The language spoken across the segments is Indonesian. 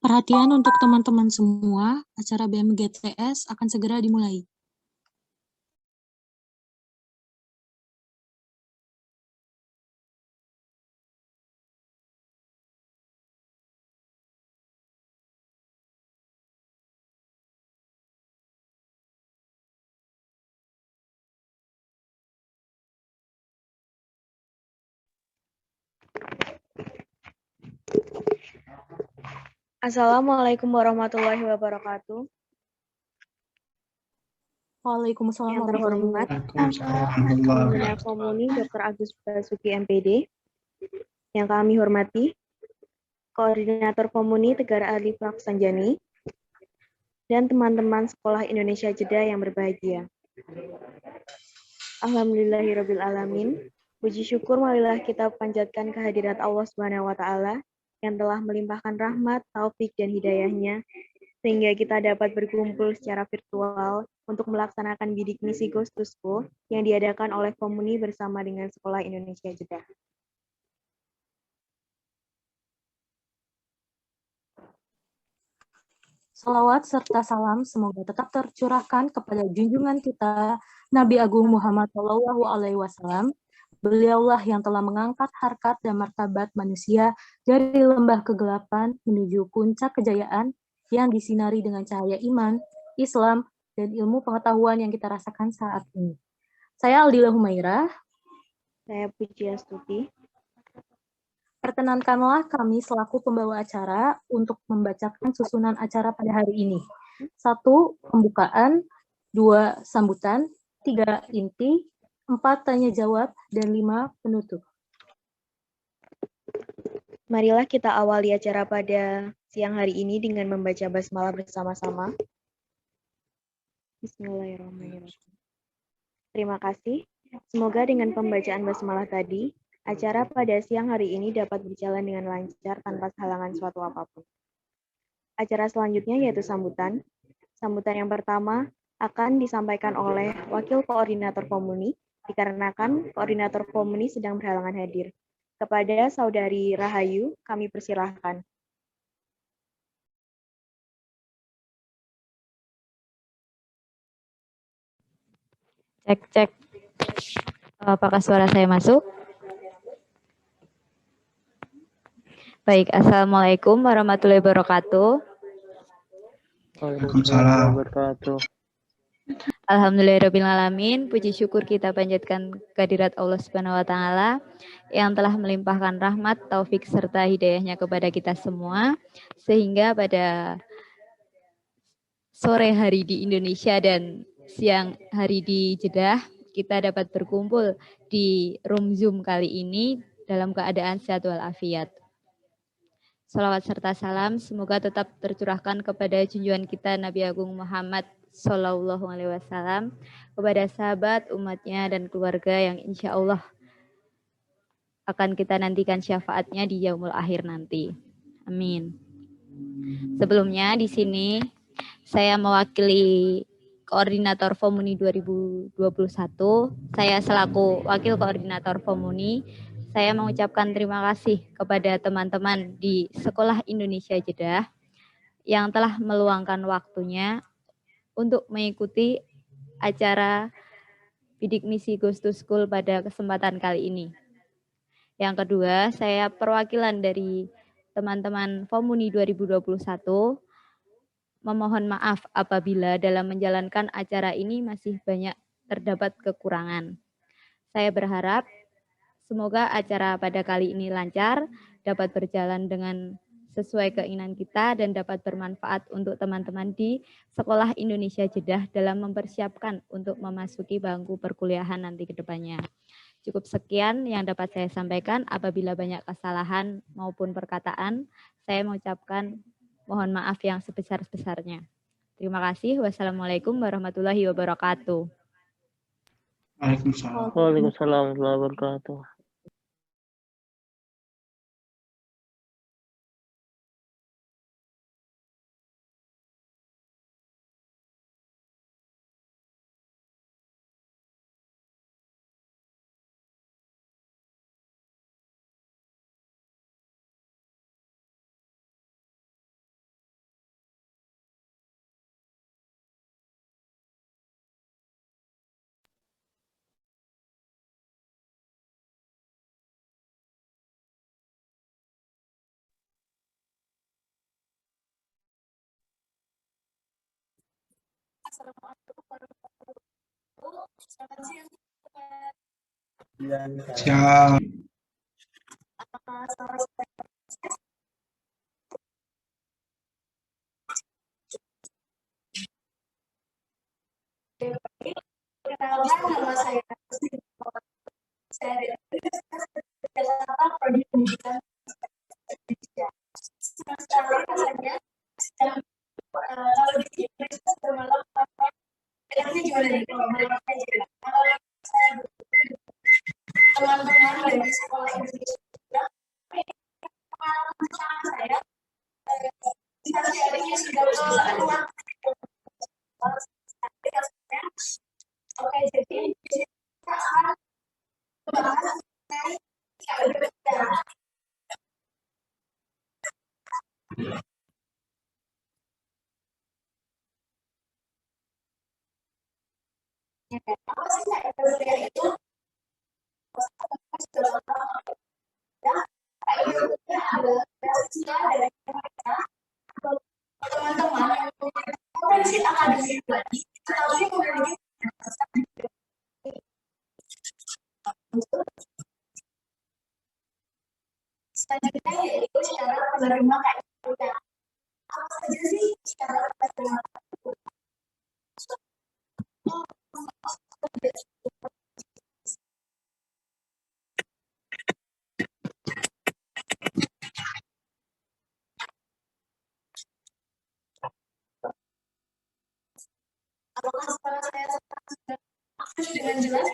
Perhatian untuk teman-teman semua, acara BMGTS akan segera dimulai. Assalamualaikum warahmatullahi wabarakatuh. Waalaikumsalam Yang terhormat, Waalaikumsalam. Komuni Dr. Agus Basuki MPD. Yang kami hormati, Koordinator Komuni Tegara Ahli Praksanjani, dan teman-teman Sekolah Indonesia Jeddah yang berbahagia. Alhamdulillahirrabbilalamin. Puji syukur marilah kita panjatkan kehadirat Allah Subhanahu wa Ta'ala yang telah melimpahkan rahmat, taufik, dan hidayahnya sehingga kita dapat berkumpul secara virtual untuk melaksanakan bidik misi Goes to School yang diadakan oleh Komuni bersama dengan Sekolah Indonesia Jeddah. Salawat serta salam semoga tetap tercurahkan kepada junjungan kita Nabi Agung Muhammad SAW. Beliaulah yang telah mengangkat harkat dan martabat manusia dari lembah kegelapan menuju puncak kejayaan yang disinari dengan cahaya iman, Islam, dan ilmu pengetahuan yang kita rasakan saat ini. Saya Aldila Humairah. Saya Puji Astuti. Perkenankanlah kami selaku pembawa acara untuk membacakan susunan acara pada hari ini. 1. Pembukaan, 2. Sambutan, 3. Inti, 4. Tanya jawab, dan 5. Penutup. Marilah kita awali acara pada siang hari ini dengan membaca basmalah bersama-sama. Bismillahirrahmanirrahim. Terima kasih. Semoga dengan pembacaan basmalah tadi, acara pada siang hari ini dapat berjalan dengan lancar tanpa halangan suatu apapun. Acara selanjutnya yaitu sambutan. Sambutan yang pertama akan disampaikan oleh Wakil Koordinator Komuni, dikarenakan Koordinator Komuni sedang berhalangan hadir. Kepada Saudari Rahayu, kami persilahkan. Cek. Apakah suara saya masuk? Baik, Assalamualaikum warahmatullahi wabarakatuh. Waalaikumsalam wabarakatuh. Alhamdulillahirrabbilalamin, puji syukur kita panjatkan kehadirat Allah Subhanahu wa Ta'ala yang telah melimpahkan rahmat, taufik, serta hidayahnya kepada kita semua, sehingga pada sore hari di Indonesia dan siang hari di Jeddah, kita dapat berkumpul di room Zoom kali ini dalam keadaan sehat walafiat. Salawat serta salam semoga tetap tercurahkan kepada junjungan kita Nabi Agung Muhammad Sallallahu Alaihi Wasallam, kepada sahabat, umatnya, dan keluarga yang insya Allah akan kita nantikan syafaatnya di yaumul akhir nanti. Amin. Sebelumnya di sini saya mewakili Koordinator Komuni 2021. Saya selaku Wakil Koordinator Komuni, saya mengucapkan terima kasih kepada teman-teman di Sekolah Indonesia Jeddah yang telah meluangkan waktunya untuk mengikuti acara bidik misi Goes to School pada kesempatan kali ini. Yang kedua, saya perwakilan dari teman-teman Komuni 2021 memohon maaf apabila dalam menjalankan acara ini masih banyak terdapat kekurangan. Saya berharap semoga acara pada kali ini lancar, dapat berjalan dengan sesuai keinginan kita dan dapat bermanfaat untuk teman-teman di Sekolah Indonesia Jeddah dalam mempersiapkan untuk memasuki bangku perkuliahan nanti ke depannya. Cukup sekian yang dapat saya sampaikan. Apabila banyak kesalahan maupun perkataan, saya mengucapkan mohon maaf yang sebesar-besarnya. Terima kasih. Wassalamualaikum warahmatullahi wabarakatuh. Waalaikumsalam. Waalaikumsalam warahmatullahi wabarakatuh. Siap. Perkenalkan, nama saya dari Jakarta Prodi Pendidikan Indonesia. Senang sekali rasanya sedang kalau di sini bermalam enaknya juga dari malam aja. Kalau saya teman-teman dari sekolah Indonesia juga pengalaman sama saya bisa sharingnya sudah berjalan. Oke, jadi kita akan membahas mengenai KIPK. Apa sih KIPK itu? KIPK adalah basis dari mereka teman-teman yang memiliki potensi akademik tinggi, tetapi memiliki selanjutnya yaitu syarat penerima KIPK. Apa saja sih syarat penerima KIPK? Apakah sekarang saya sudah akses dengan jelas?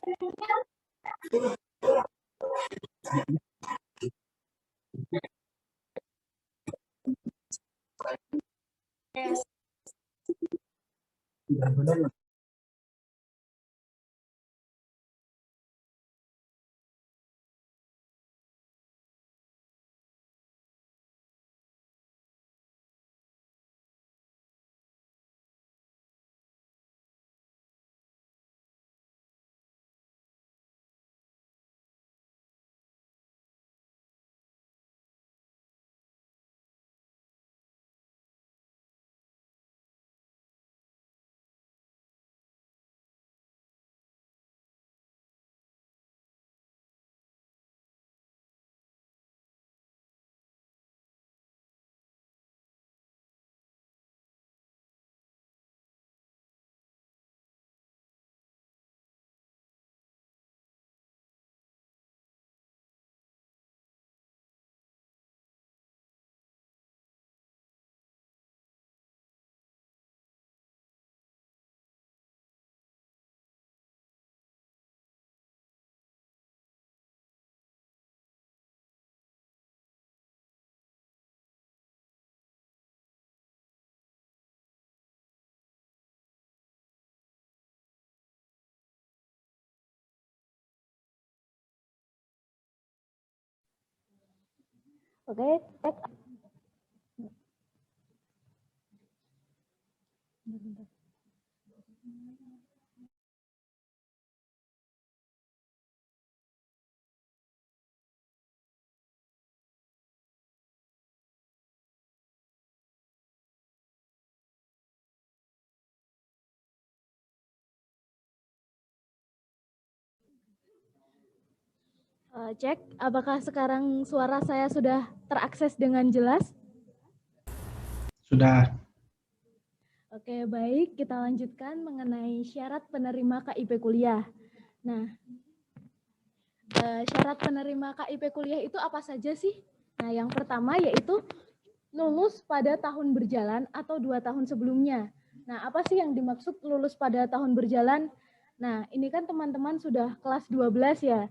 Yes. Oke, cek. Cek, apakah sekarang suara saya sudah terakses dengan jelas? Sudah. Oke, baik. Kita lanjutkan mengenai syarat penerima KIP kuliah. Nah, syarat penerima KIP kuliah itu apa saja sih? Nah, yang pertama yaitu lulus pada tahun berjalan atau 2 tahun sebelumnya. Nah, apa sih yang dimaksud lulus pada tahun berjalan? Nah, ini kan teman-teman sudah kelas 12 ya.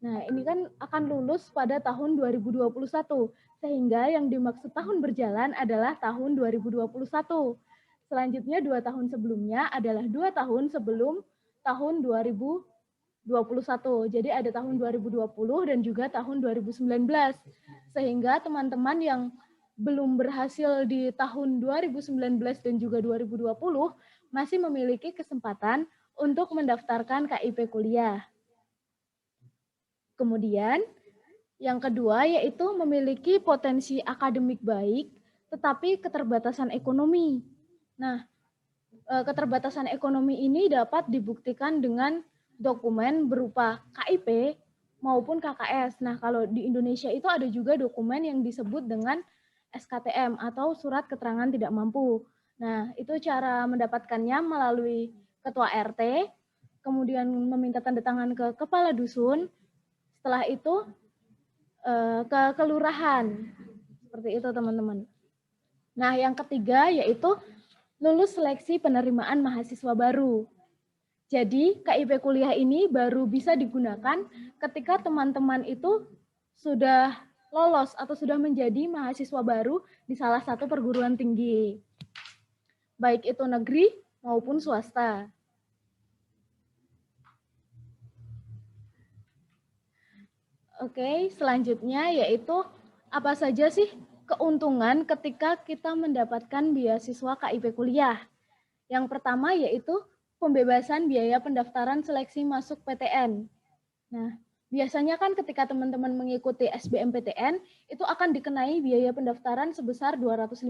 Nah, ini kan akan lulus pada tahun 2021, sehingga yang dimaksud tahun berjalan adalah tahun 2021. Selanjutnya 2 tahun sebelumnya adalah 2 tahun sebelum tahun 2021. Jadi ada tahun 2020 dan juga tahun 2019. Sehingga teman-teman yang belum berhasil di tahun 2019 dan juga 2020 masih memiliki kesempatan untuk mendaftarkan KIP kuliah. Kemudian, yang kedua yaitu memiliki potensi akademik baik, tetapi keterbatasan ekonomi. Nah, keterbatasan ekonomi ini dapat dibuktikan dengan dokumen berupa KIP maupun KKS. Nah, kalau di Indonesia itu ada juga dokumen yang disebut dengan SKTM atau Surat Keterangan Tidak Mampu. Nah, itu cara mendapatkannya melalui Ketua RT, kemudian meminta tanda tangan ke Kepala Dusun, setelah itu ke Kelurahan. Seperti itu, teman-teman. Nah, yang ketiga yaitu lulus seleksi penerimaan mahasiswa baru. Jadi, KIP kuliah ini baru bisa digunakan ketika teman-teman itu sudah lolos atau sudah menjadi mahasiswa baru di salah satu perguruan tinggi, baik itu negeri maupun swasta. Oke, selanjutnya yaitu apa saja sih keuntungan ketika kita mendapatkan beasiswa KIP kuliah. Yang pertama yaitu pembebasan biaya pendaftaran seleksi masuk PTN. Nah, biasanya kan ketika teman-teman mengikuti SBMPTN, itu akan dikenai biaya pendaftaran sebesar 250.000.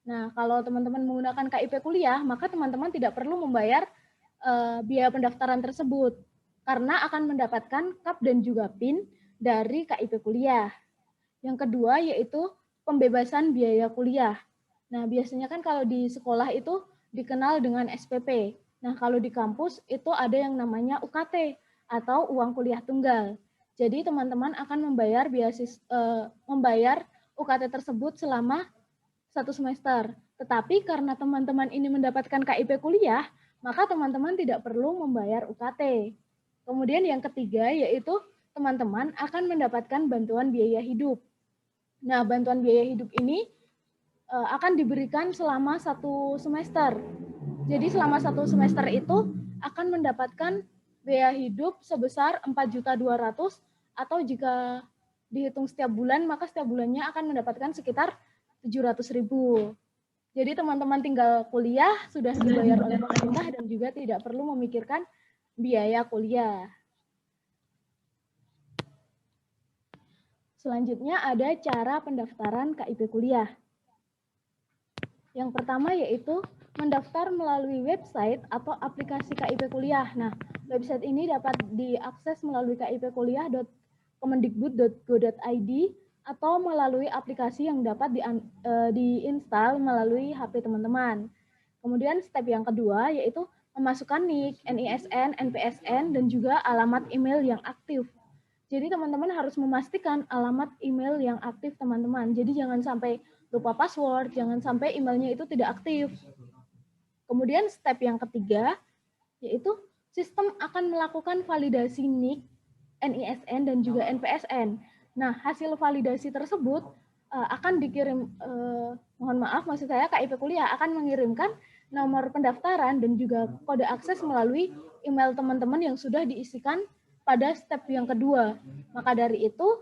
Nah, kalau teman-teman menggunakan KIP kuliah, maka teman-teman tidak perlu membayar biaya pendaftaran tersebut, karena akan mendapatkan KAP dan juga PIN dari KIP kuliah. Yang kedua yaitu pembebasan biaya kuliah. Nah, biasanya kan kalau di sekolah itu dikenal dengan SPP. Nah, kalau di kampus itu ada yang namanya UKT atau uang kuliah tunggal. Jadi teman-teman akan membayar membayar UKT tersebut selama 1 semester. Tetapi karena teman-teman ini mendapatkan KIP kuliah, maka teman-teman tidak perlu membayar UKT. Kemudian yang ketiga yaitu teman-teman akan mendapatkan bantuan biaya hidup. Nah, bantuan biaya hidup ini akan diberikan selama 1 semester. Jadi selama 1 semester itu akan mendapatkan biaya hidup sebesar 4.200.000 atau jika dihitung setiap bulan maka setiap bulannya akan mendapatkan sekitar 700.000. Jadi teman-teman tinggal kuliah sudah dibayar oleh pemerintah dan juga tidak perlu memikirkan biaya kuliah. Selanjutnya ada cara pendaftaran KIP kuliah. Yang pertama yaitu mendaftar melalui website atau aplikasi KIP kuliah. Nah, website ini dapat diakses melalui kipkuliah.kemendikbud.go.id atau melalui aplikasi yang dapat diinstal melalui HP teman-teman. Kemudian step yang kedua yaitu memasukkan NIK, NISN, NPSN, dan juga alamat email yang aktif. Jadi teman-teman harus memastikan alamat email yang aktif teman-teman. Jadi jangan sampai lupa password, jangan sampai emailnya itu tidak aktif. Kemudian step yang ketiga, yaitu sistem akan melakukan validasi NIK, NISN, dan juga NPSN. Nah, hasil validasi tersebut akan dikirim, mohon maaf, maksud saya KIP kuliah akan mengirimkan nomor pendaftaran dan juga kode akses melalui email teman-teman yang sudah diisikan pada step yang kedua. Maka dari itu,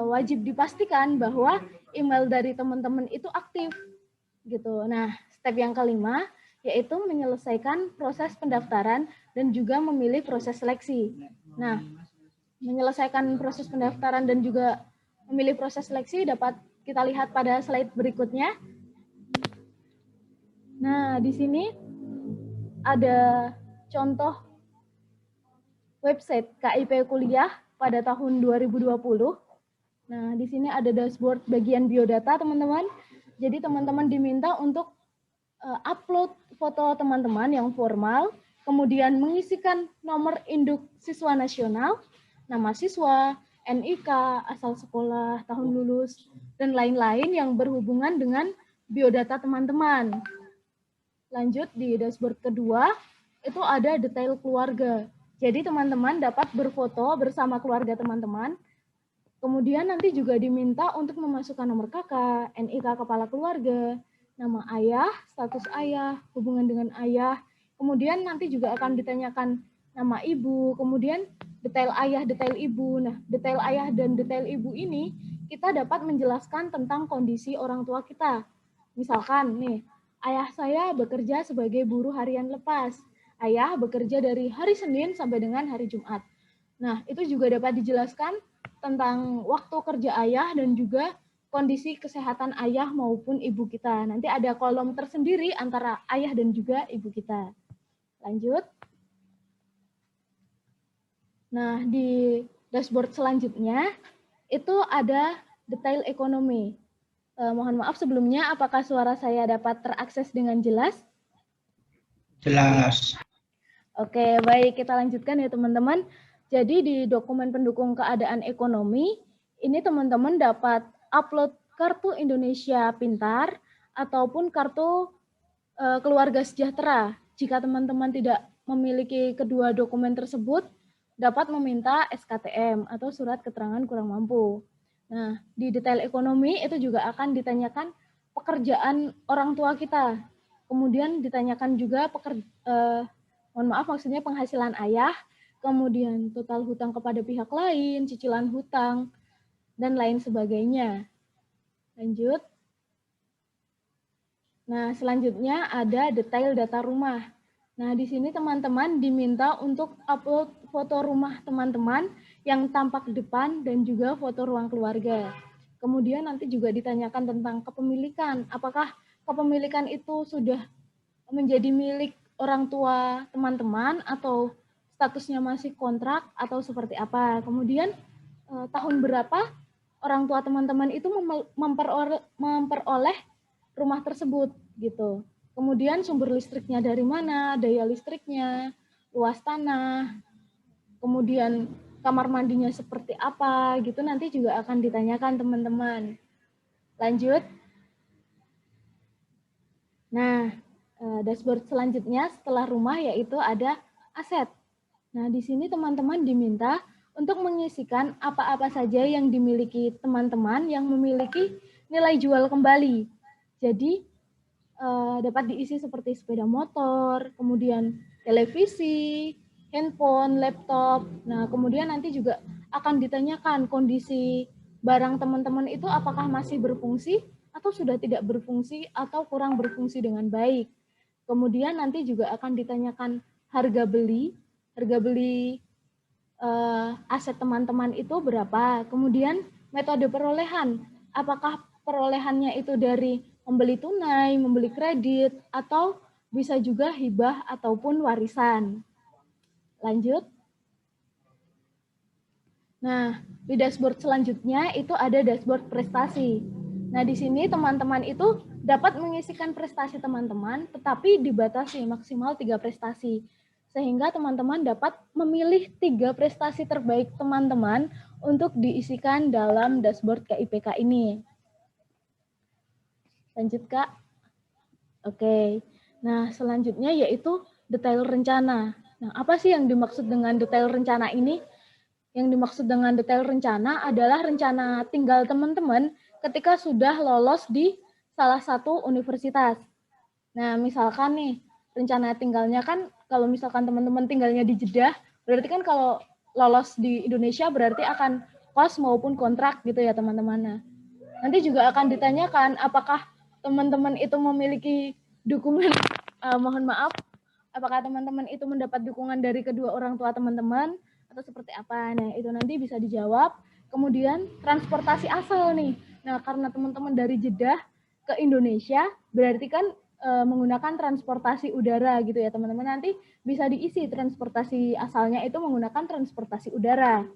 wajib dipastikan bahwa email dari teman-teman itu aktif. Gitu. Nah, step yang kelima, yaitu menyelesaikan proses pendaftaran dan juga memilih proses seleksi. Nah, menyelesaikan proses pendaftaran dan juga memilih proses seleksi dapat kita lihat pada slide berikutnya. Nah, di sini ada contoh website KIP kuliah pada tahun 2020. Nah, di sini ada dashboard bagian biodata, teman-teman. Jadi, teman-teman diminta untuk upload foto teman-teman yang formal, kemudian mengisikan nomor induk siswa nasional, nama siswa, NIK, asal sekolah, tahun lulus, dan lain-lain yang berhubungan dengan biodata teman-teman. Lanjut di dashboard kedua, itu ada detail keluarga. Jadi teman-teman dapat berfoto bersama keluarga teman-teman. Kemudian nanti juga diminta untuk memasukkan nomor kakak, NIK kepala keluarga, nama ayah, status ayah, hubungan dengan ayah. Kemudian nanti juga akan ditanyakan nama ibu, kemudian detail ayah, detail ibu. Nah, detail ayah dan detail ibu ini kita dapat menjelaskan tentang kondisi orang tua kita. Misalkan nih, ayah saya bekerja sebagai buruh harian lepas. Ayah bekerja dari hari Senin sampai dengan hari Jumat. Nah, itu juga dapat dijelaskan tentang waktu kerja ayah dan juga kondisi kesehatan ayah maupun ibu kita. Nanti ada kolom tersendiri antara ayah dan juga ibu kita. Lanjut. Nah, di dashboard selanjutnya itu ada detail ekonomi. Mohon maaf sebelumnya, apakah suara saya dapat terakses dengan jelas? Jelas. Oke, baik, kita lanjutkan ya teman-teman. Jadi di dokumen pendukung keadaan ekonomi, ini teman-teman dapat upload kartu Indonesia Pintar ataupun kartu keluarga sejahtera. Jika teman-teman tidak memiliki kedua dokumen tersebut, dapat meminta SKTM atau surat keterangan kurang mampu. Nah, di detail ekonomi itu juga akan ditanyakan pekerjaan orang tua kita. Kemudian ditanyakan juga maksudnya penghasilan ayah, kemudian total hutang kepada pihak lain, cicilan hutang, dan lain sebagainya. Lanjut. Nah, selanjutnya ada detail data rumah. Nah, di sini teman-teman diminta untuk upload foto rumah teman-teman yang tampak depan dan juga foto ruang keluarga. Kemudian nanti juga ditanyakan tentang kepemilikan. Apakah kepemilikan itu sudah menjadi milik orang tua teman-teman atau statusnya masih kontrak atau seperti apa. Kemudian tahun berapa orang tua teman-teman itu memperoleh rumah tersebut gitu. Kemudian sumber listriknya dari mana, daya listriknya, luas tanah, kemudian kamar mandinya seperti apa gitu nanti juga akan ditanyakan teman-teman. Lanjut. Nah, dashboard selanjutnya setelah rumah yaitu ada aset. Nah, di sini teman-teman diminta untuk mengisikan apa-apa saja yang dimiliki teman-teman yang memiliki nilai jual kembali. Jadi, dapat diisi seperti sepeda motor, kemudian televisi, handphone, laptop. Nah, kemudian nanti juga akan ditanyakan kondisi barang teman-teman itu apakah masih berfungsi atau sudah tidak berfungsi atau kurang berfungsi dengan baik. Kemudian nanti juga akan ditanyakan harga beli aset teman-teman itu berapa. Kemudian metode perolehan, apakah perolehannya itu dari membeli tunai, membeli kredit, atau bisa juga hibah ataupun warisan. Lanjut. Nah, di dashboard selanjutnya itu ada dashboard prestasi. Nah, di sini teman-teman itu dapat mengisikan prestasi teman-teman, tetapi dibatasi maksimal 3 prestasi. Sehingga teman-teman dapat memilih 3 prestasi terbaik teman-teman untuk diisikan dalam dashboard KIPK ini. Lanjut, Kak. Oke. Nah, selanjutnya yaitu detail rencana. Nah, apa sih yang dimaksud dengan detail rencana ini? Yang dimaksud dengan detail rencana adalah rencana tinggal teman-teman ketika sudah lolos di salah satu universitas. Nah, misalkan nih, rencana tinggalnya kan kalau misalkan teman-teman tinggalnya di Jeddah, berarti kan kalau lolos di Indonesia berarti akan kos maupun kontrak gitu ya teman-teman. Nah, nanti juga akan ditanyakan apakah teman-teman itu memiliki dukungan, mohon maaf, apakah teman-teman itu mendapat dukungan dari kedua orang tua teman-teman atau seperti apa. Nah, itu nanti bisa dijawab. Kemudian transportasi asal nih. Nah, karena teman-teman dari Jeddah ke Indonesia, berarti kan menggunakan transportasi udara gitu ya teman-teman. Nanti bisa diisi transportasi asalnya itu menggunakan transportasi udara.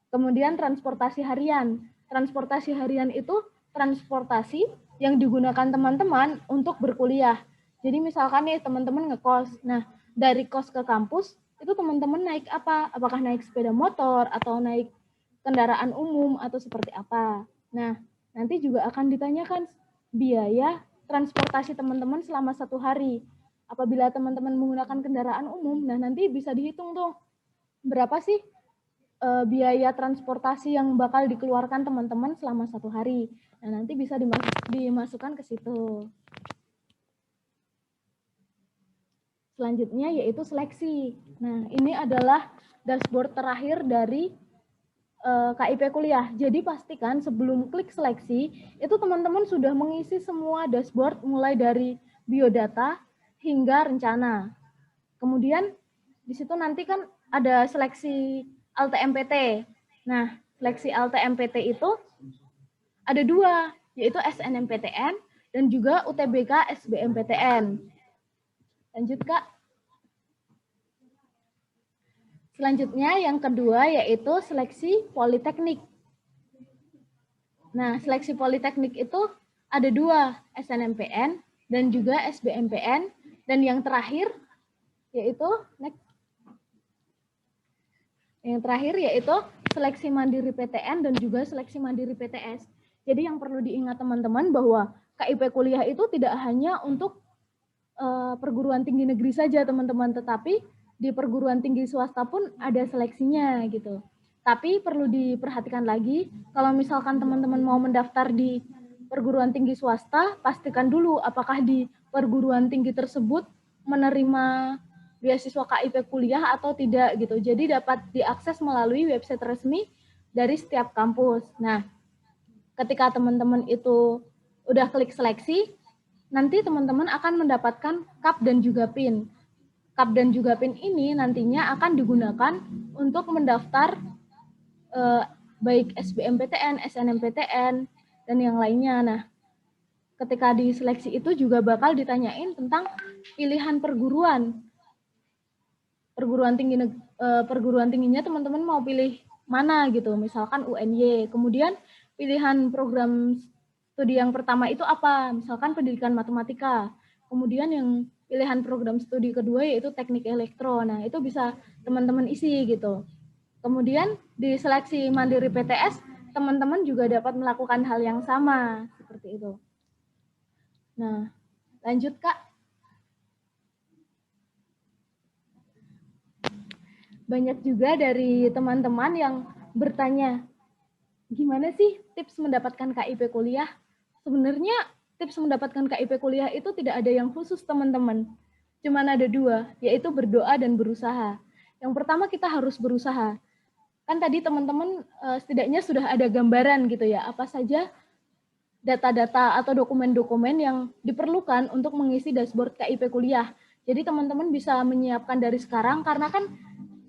Kemudian transportasi harian. Transportasi harian itu transportasi yang digunakan teman-teman untuk berkuliah. Jadi misalkan nih teman-teman ngekos. Nah, dari kos ke kampus itu teman-teman naik apa? Apakah naik sepeda motor atau naik kendaraan umum atau seperti apa? Nah, nanti juga akan ditanyakan biaya transportasi teman-teman selama 1 hari. Apabila teman-teman menggunakan kendaraan umum, nah nanti bisa dihitung tuh berapa sih biaya transportasi yang bakal dikeluarkan teman-teman selama 1 hari. Nah, nanti bisa dimasukkan ke situ. Selanjutnya yaitu seleksi. Nah, ini adalah dashboard terakhir dari KIP kuliah. Jadi pastikan sebelum klik seleksi, itu teman-teman sudah mengisi semua dashboard mulai dari biodata hingga rencana. Kemudian di situ nanti kan ada seleksi LTMPT. Nah, seleksi LTMPT itu ada 2, yaitu SNMPTN dan juga UTBK SBMPTN. Lanjut, Kak. Selanjutnya yang kedua yaitu seleksi politeknik. Nah, seleksi politeknik itu ada 2, SNMPN dan juga SBMPN. Dan yang terakhir yaitu seleksi mandiri PTN dan juga seleksi mandiri PTS. Jadi yang perlu diingat teman-teman bahwa KIP kuliah itu tidak hanya untuk perguruan tinggi negeri saja teman-teman, tetapi di perguruan tinggi swasta pun ada seleksinya gitu. Tapi perlu diperhatikan lagi, kalau misalkan teman-teman mau mendaftar di perguruan tinggi swasta, pastikan dulu apakah di perguruan tinggi tersebut menerima beasiswa KIP kuliah atau tidak gitu. Jadi dapat diakses melalui website resmi dari setiap kampus. Nah, ketika teman-teman itu udah klik seleksi, nanti teman-teman akan mendapatkan KAP dan juga PIN. KAP dan juga PIN ini nantinya akan digunakan untuk mendaftar baik SBMPTN, SNMPTN, dan yang lainnya. Nah, ketika di seleksi itu juga bakal ditanyain tentang pilihan perguruan tingginya teman-teman mau pilih mana gitu, misalkan UNY, kemudian pilihan program studi yang pertama itu apa, misalkan pendidikan matematika, kemudian yang pilihan program studi kedua yaitu teknik elektro. Nah, itu bisa teman-teman isi gitu. Kemudian di seleksi mandiri PTS, teman-teman juga dapat melakukan hal yang sama seperti itu. Nah, lanjut Kak. Banyak juga dari teman-teman yang bertanya, gimana sih tips mendapatkan KIP kuliah? Sebenarnya tips mendapatkan KIP kuliah itu tidak ada yang khusus teman-teman. Cuman ada 2, yaitu berdoa dan berusaha. Yang pertama kita harus berusaha. Kan tadi teman-teman setidaknya sudah ada gambaran gitu ya, apa saja data-data atau dokumen-dokumen yang diperlukan untuk mengisi dashboard KIP kuliah. Jadi teman-teman bisa menyiapkan dari sekarang, karena kan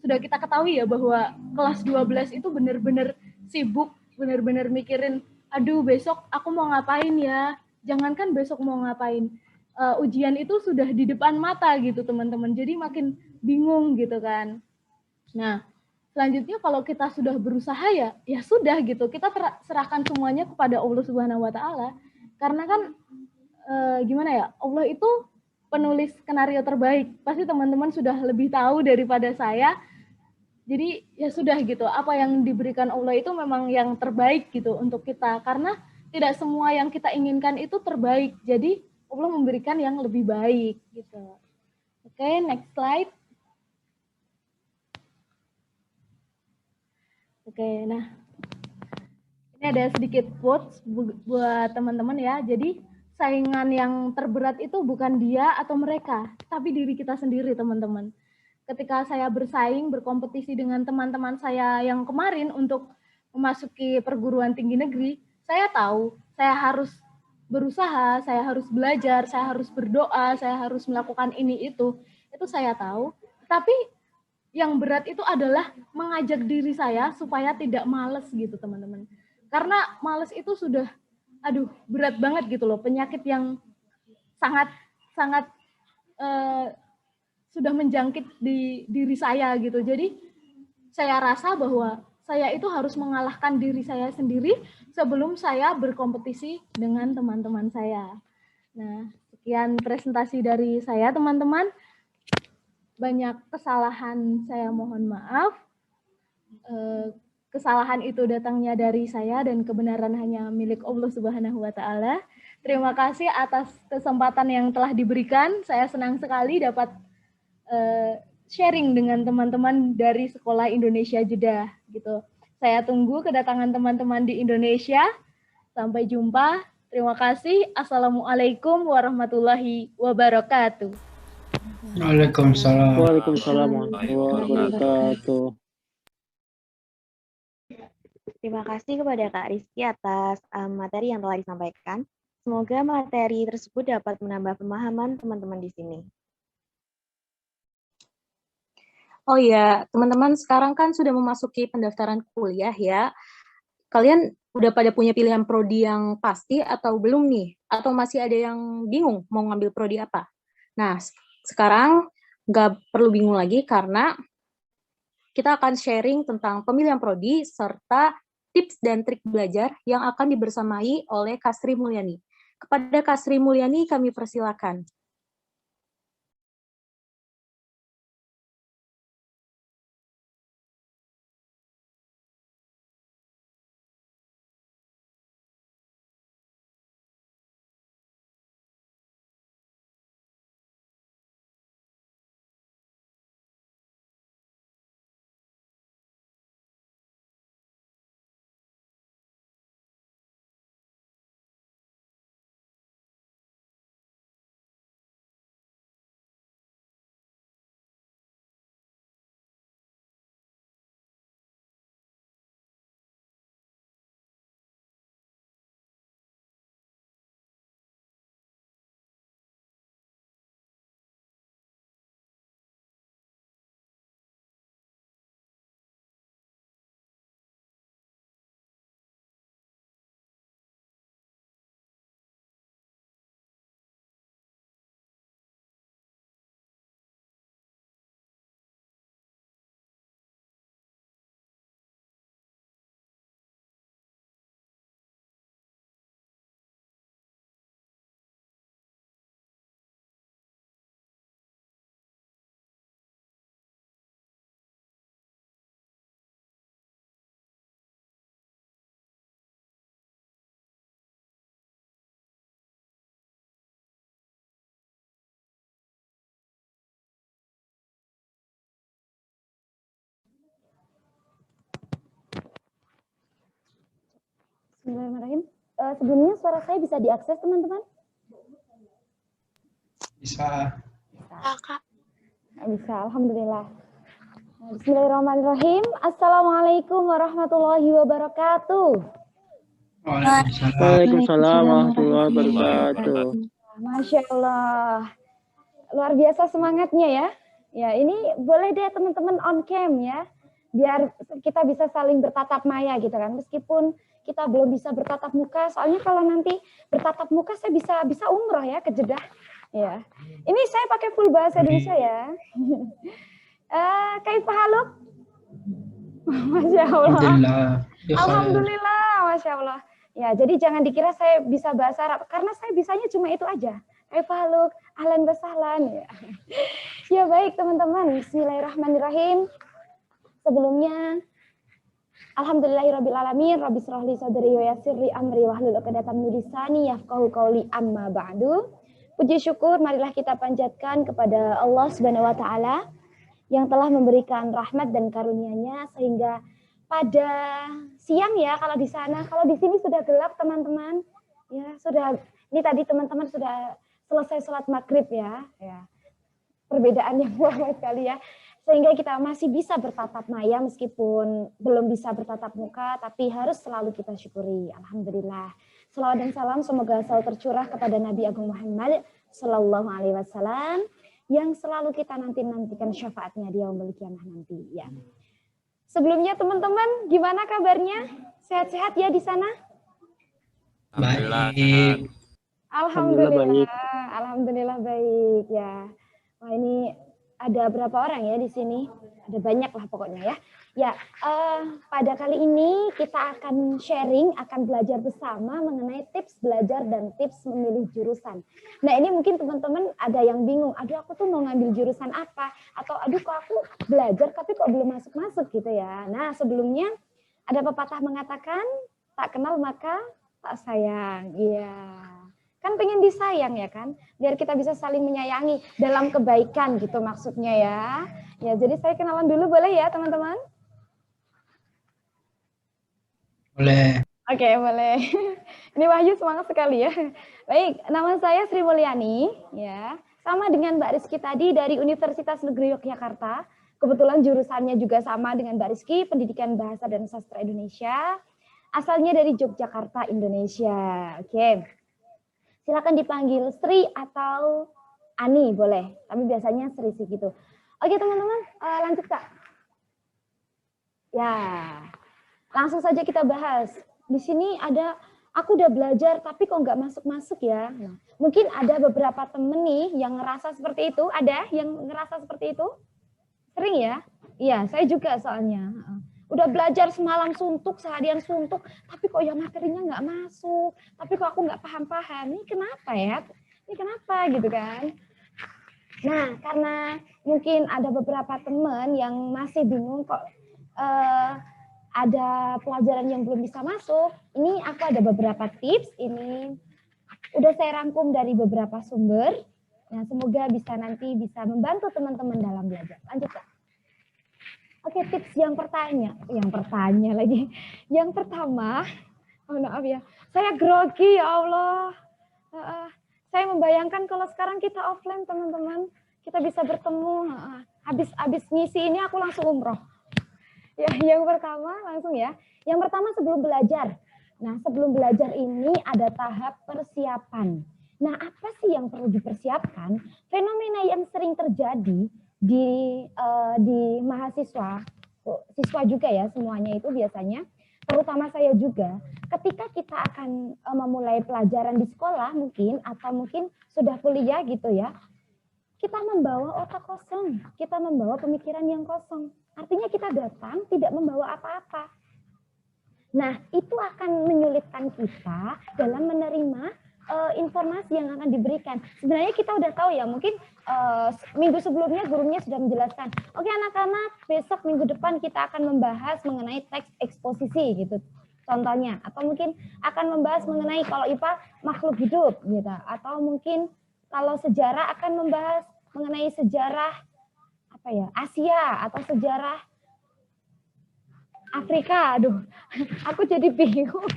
sudah kita ketahui ya bahwa kelas 12 itu benar-benar sibuk, benar-benar mikirin, aduh besok aku mau ngapain ya, jangankan besok mau ngapain, ujian itu sudah di depan mata gitu teman-teman, jadi makin bingung gitu kan. Nah, selanjutnya kalau kita sudah berusaha ya sudah gitu, kita serahkan semuanya kepada Allah Subhanahu wa Ta'ala, karena kan gimana ya, Allah itu penulis skenario terbaik, pasti teman-teman sudah lebih tahu daripada saya. Jadi ya sudah gitu, apa yang diberikan Allah itu memang yang terbaik gitu untuk kita, karena tidak semua yang kita inginkan itu terbaik, jadi Allah memberikan yang lebih baik gitu. Oke, next slide. Oke, nah ini ada sedikit quotes buat teman-teman ya. Jadi saingan yang terberat itu bukan dia atau mereka, tapi diri kita sendiri teman-teman. Ketika saya bersaing, berkompetisi dengan teman-teman saya yang kemarin untuk memasuki perguruan tinggi negeri, saya tahu saya harus berusaha, saya harus belajar, saya harus berdoa, saya harus melakukan ini itu saya tahu. Tapi yang berat itu adalah mengajak diri saya supaya tidak malas gitu teman-teman. Karena malas itu sudah, berat banget gitu loh, penyakit yang sangat sudah menjangkit di diri saya gitu. Jadi saya rasa bahwa saya itu harus mengalahkan diri saya sendiri sebelum saya berkompetisi dengan teman-teman saya. Nah, sekian presentasi dari saya teman-teman. Banyak kesalahan, saya mohon maaf. Kesalahan itu datangnya dari saya dan kebenaran hanya milik Allah Subhanahu wa Ta'ala. Terima kasih atas kesempatan yang telah diberikan. Saya senang sekali dapat sharing dengan teman-teman dari Sekolah Indonesia Jeddah gitu. Saya tunggu kedatangan teman-teman di Indonesia. Sampai jumpa. Terima kasih. Assalamualaikum warahmatullahi wabarakatuh. Waalaikumsalam. Waalaikumsalam warahmatullahi wabarakatuh. Terima kasih kepada Kak Rizky atas materi yang telah disampaikan. Semoga materi tersebut dapat menambah pemahaman teman-teman di sini. Oh ya, teman-teman sekarang kan sudah memasuki pendaftaran kuliah ya. Kalian Udah pada punya pilihan prodi yang pasti atau belum nih? Atau masih ada yang bingung mau ngambil prodi apa? Nah, sekarang nggak perlu bingung lagi karena kita akan sharing tentang pemilihan prodi serta tips dan trik belajar yang akan dibersamai oleh Kak Sri Mulyani. Kepada Kak Sri Mulyani kami persilakan. Bismillahirrahmanirrahim. Sebelumnya suara saya bisa diakses, teman-teman? Bisa. Bisa, alhamdulillah. Bismillahirrahmanirrahim. Assalamualaikum warahmatullahi wabarakatuh. Waalaikumsalam. Waalaikumsalam warahmatullahi wabarakatuh. Masya Allah. Luar biasa semangatnya ya. Ya, ini boleh deh teman-teman on cam ya. Biar kita bisa saling bertatap maya gitu kan. Meskipun kita belum bisa bertatap muka, soalnya kalau nanti bertatap muka saya bisa umroh ya ke Jeddah. Ya. Ini saya pakai full bahasa Indonesia ya. Kaifa haluk? Masya Allah. Alhamdulillah. Alhamdulillah, Masya Allah. Ya, jadi jangan dikira saya bisa bahasa Arab, karena saya bisanya cuma itu aja. Kaifa haluk, ahlan wa sahlan. Ya. Ya baik teman-teman, bismillahirrahmanirrahim. Sebelumnya, alhamdulillahirrabbilalamin, rabbi shrahli sadri wa yassirli amri wahlul 'uqdatam min lisani yafqahu qawli amma ba'du. Puji syukur marilah kita panjatkan kepada Allah Subhanahu wa taala yang telah memberikan rahmat dan karunia-Nya sehingga pada siang ya kalau di sana, kalau di sini sudah gelap teman-teman. Ya, sudah ini tadi teman-teman sudah selesai sholat maghrib ya. Ya. Perbedaan yang luar sekali ya. Sehingga kita masih bisa bertatap maya meskipun belum bisa bertatap muka, tapi harus selalu kita syukuri. Alhamdulillah. Salawat dan salam semoga selalu tercurah kepada Nabi Agung Muhammad Sallallahu Alaihi Wasallam yang selalu kita nantikan syafaatnya di yaumul qiyamah nanti. Ya. Sebelumnya teman-teman, gimana kabarnya? Sehat-sehat ya di sana? Baik. Alhamdulillah. Alhamdulillah baik ya. Wah ini ada berapa orang ya di sini? Ada banyak lah pokoknya ya. Ya, pada kali ini kita akan sharing, akan belajar bersama mengenai tips belajar dan tips memilih jurusan. Nah ini mungkin teman-teman ada yang bingung, aduh aku tuh mau ngambil jurusan apa? Atau aduh kok aku belajar tapi kok belum masuk-masuk gitu ya. Nah sebelumnya ada pepatah mengatakan, tak kenal maka tak sayang. Iya. Kan pengen disayang ya kan, biar kita bisa saling menyayangi dalam kebaikan gitu maksudnya ya. Ya jadi saya kenalan dulu boleh ya teman-teman? Boleh. Oke boleh. Ini Wahyu semangat sekali ya. Baik, nama saya Sri Mulyani ya. Sama dengan Mbak Rizky tadi dari Universitas Negeri Yogyakarta. Kebetulan jurusannya juga sama dengan Mbak Rizky, Pendidikan Bahasa dan Sastra Indonesia. Asalnya dari Yogyakarta, Indonesia. Oke. Silakan dipanggil Sri atau Ani boleh, tapi biasanya Sri sih gitu. Oke teman-teman, lanjut Kak. Ya, langsung saja kita bahas. di sini ada, aku udah belajar tapi kok nggak masuk-masuk ya. Nah, mungkin ada beberapa temen nih yang ngerasa seperti itu. Ada yang ngerasa seperti itu? Sering ya? Iya, saya juga soalnya. Udah belajar semalam suntuk, seharian suntuk, tapi kok ya materinya nggak masuk, tapi kok aku nggak paham-paham. Ini kenapa ya? Ini kenapa gitu kan? Nah, karena mungkin ada beberapa teman yang masih bingung kok ada pelajaran yang belum bisa masuk, ini aku ada beberapa tips, ini udah saya rangkum dari beberapa sumber. Nah, semoga nanti bisa membantu teman-teman dalam belajar. Lanjut, Kak. Oke, tips yang pertama, oh maaf ya, saya grogi ya Allah. Saya membayangkan kalau sekarang kita offline teman-teman, kita bisa bertemu. Habis ngisi ini aku langsung umroh. Ya, yang pertama langsung ya. Yang pertama sebelum belajar. Nah, sebelum belajar ini ada tahap persiapan. Nah, apa sih yang perlu dipersiapkan? Fenomena yang sering terjadi di mahasiswa, siswa juga ya, semuanya itu biasanya, terutama saya juga, ketika kita akan memulai pelajaran di sekolah mungkin, atau mungkin sudah kuliah gitu ya, kita membawa otak kosong, kita membawa pemikiran yang kosong. Artinya kita datang tidak membawa apa-apa. Nah, itu akan menyulitkan kita dalam menerima informasi yang akan diberikan. Sebenarnya kita udah tahu ya, mungkin minggu sebelumnya gurunya sudah menjelaskan, oke anak-anak, besok minggu depan kita akan membahas mengenai teks eksposisi gitu contohnya, atau mungkin akan membahas mengenai kalau IPA makhluk hidup gitu, atau mungkin kalau sejarah akan membahas mengenai sejarah apa ya, Asia atau sejarah Afrika. Aduh, aku jadi bingung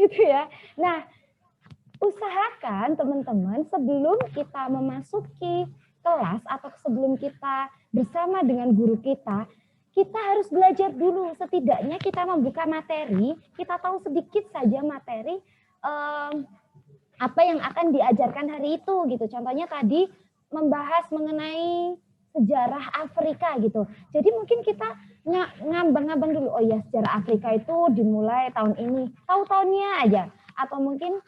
gitu ya. Nah, usahakan teman-teman sebelum kita memasuki kelas atau sebelum kita bersama dengan guru kita harus belajar dulu. Setidaknya kita membuka materi, kita tahu sedikit saja materi apa yang akan diajarkan hari itu gitu. Contohnya tadi membahas mengenai sejarah Afrika gitu. Jadi mungkin kita ngambang-ngambang dulu, oh ya sejarah Afrika itu dimulai tahun ini, tahu tahunnya aja. Atau mungkin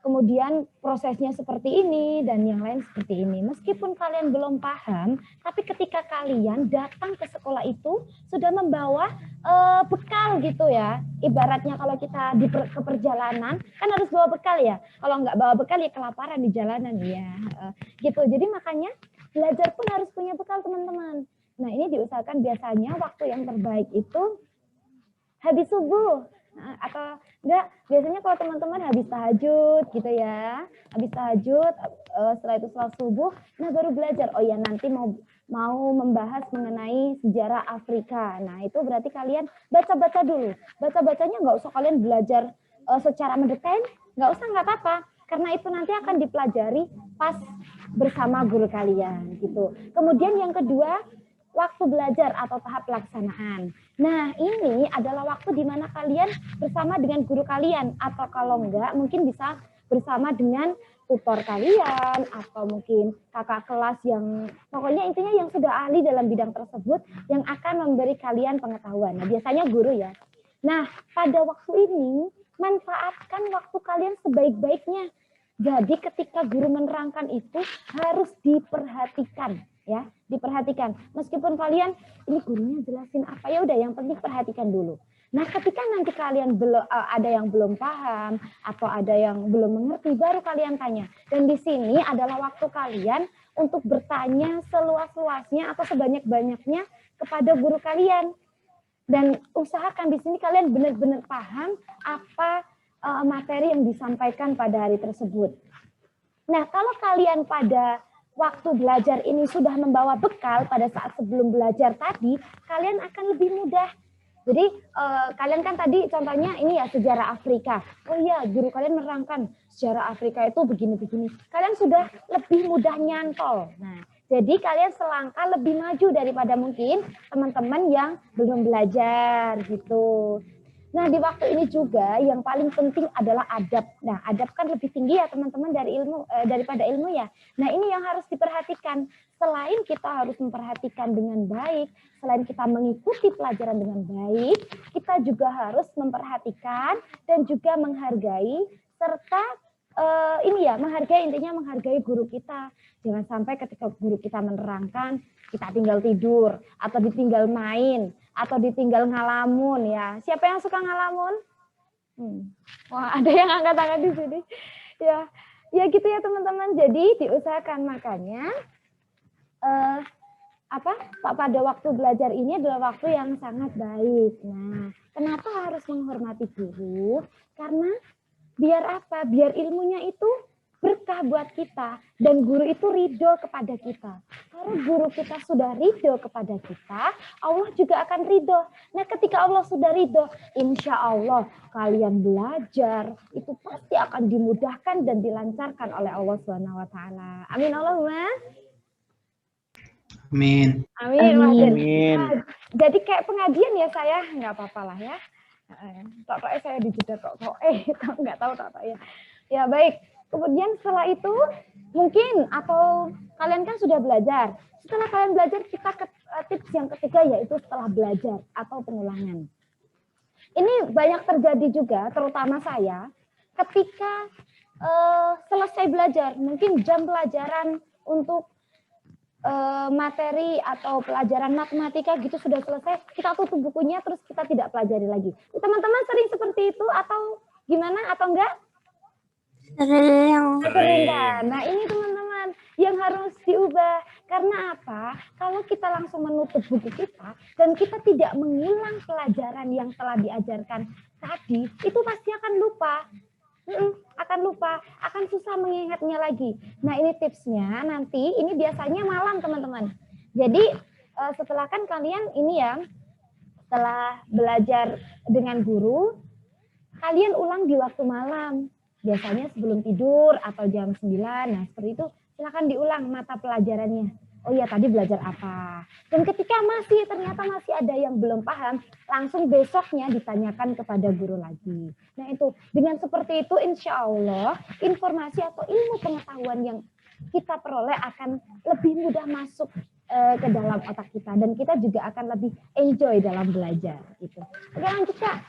kemudian prosesnya seperti ini dan yang lain seperti ini. Meskipun kalian belum paham, tapi ketika kalian datang ke sekolah itu sudah membawa bekal gitu ya. Ibaratnya kalau kita ke perjalanan kan harus bawa bekal ya. Kalau nggak bawa bekal ya kelaparan di jalanan ya. Gitu. Jadi makanya belajar pun harus punya bekal teman-teman. Nah ini diusahakan biasanya waktu yang terbaik itu habis subuh. Atau enggak, biasanya kalau teman-teman habis tahajud gitu ya, habis tahajud, setelah itu sholat subuh, nah baru belajar, oh ya nanti mau membahas mengenai sejarah Afrika. Nah itu berarti kalian baca-baca dulu, baca-bacanya nggak usah kalian belajar secara mendetail, nggak usah, nggak apa-apa, karena itu nanti akan dipelajari pas bersama guru kalian gitu. Kemudian yang kedua, waktu belajar atau tahap pelaksanaan. Nah, ini adalah waktu di mana kalian bersama dengan guru kalian, atau kalau enggak, mungkin bisa bersama dengan tutor kalian, atau mungkin kakak kelas yang, pokoknya intinya yang sudah ahli dalam bidang tersebut, yang akan memberi kalian pengetahuan. Nah, biasanya guru ya. Nah, pada waktu ini, manfaatkan waktu kalian sebaik-baiknya. Jadi ketika guru menerangkan itu harus diperhatikan. Ya, diperhatikan. Meskipun kalian ini gurunya jelasin apa, ya udah yang penting perhatikan dulu. Nah, ketika nanti kalian ada yang belum paham atau ada yang belum mengerti, baru kalian tanya. Dan di sini adalah waktu kalian untuk bertanya seluas-luasnya atau sebanyak-banyaknya kepada guru kalian. Dan usahakan di sini kalian benar-benar paham apa materi yang disampaikan pada hari tersebut. Nah, kalau kalian pada waktu belajar ini sudah membawa bekal pada saat sebelum belajar tadi, kalian akan lebih mudah. Jadi kalian kan tadi contohnya ini ya sejarah Afrika. Oh iya, guru kalian menerangkan sejarah Afrika itu begini-begini. Kalian sudah lebih mudah nyantol. Nah, jadi kalian selangkah lebih maju daripada mungkin teman-teman yang belum belajar gitu. Nah, di waktu ini juga yang paling penting adalah adab. Nah, adab kan lebih tinggi ya teman-teman daripada ilmu ya. Nah, ini yang harus diperhatikan. Selain kita harus memperhatikan dengan baik, selain kita mengikuti pelajaran dengan baik, kita juga harus memperhatikan dan juga menghargai serta menghargai guru kita. Jangan sampai ketika guru kita menerangkan, kita tinggal tidur, atau ditinggal main, atau ditinggal ngalamun ya. Siapa yang suka ngalamun? Wah, ada yang angkat tangan di sini. Ya gitu ya teman-teman. Jadi diusahakan makanya pada waktu belajar ini adalah waktu yang sangat baik. Nah, kenapa harus menghormati guru? Karena biar apa? Biar ilmunya itu berkah buat kita dan guru itu ridho kepada kita. Kalau guru kita sudah ridho kepada kita, Allah juga akan ridho. Nah, ketika Allah sudah ridho, insya Allah kalian belajar itu pasti akan dimudahkan dan dilancarkan oleh Allah SWT. Amin Allahumma. Amin. Amin. Amin. Nah, jadi kayak pengajian ya saya, nggak apa-apa lah ya. Tok-toknya saya dijeda tok-tok, nggak tahu tok-tok ya. Ya baik, kemudian setelah itu mungkin atau kalian kan sudah belajar. Setelah kalian belajar kita ke tips yang ketiga yaitu setelah belajar atau pengulangan. Ini banyak terjadi juga, terutama saya, ketika selesai belajar, mungkin jam pelajaran untuk materi atau pelajaran matematika gitu sudah selesai, kita tutup bukunya terus kita tidak pelajari lagi. Teman-teman sering seperti itu atau gimana atau enggak? Sering kan? Nah ini teman-teman yang harus diubah. Karena apa? Kalau kita langsung menutup buku kita dan kita tidak mengulang pelajaran yang telah diajarkan tadi, itu pasti akan lupa. Akan susah mengingatnya lagi. Nah ini tipsnya nanti, ini biasanya malam teman-teman. Jadi setelah kan kalian ini ya, setelah belajar dengan guru, kalian ulang di waktu malam. Biasanya sebelum tidur atau jam 9, nah seperti itu silakan diulang mata pelajarannya. Oh iya tadi belajar apa. Dan ketika ternyata masih ada yang belum paham, langsung besoknya ditanyakan kepada guru lagi. Nah itu, dengan seperti itu insya Allah informasi atau ilmu pengetahuan yang kita peroleh akan lebih mudah masuk ke dalam otak kita. Dan kita juga akan lebih enjoy dalam belajar. Gitu. Oke lanjut Kak.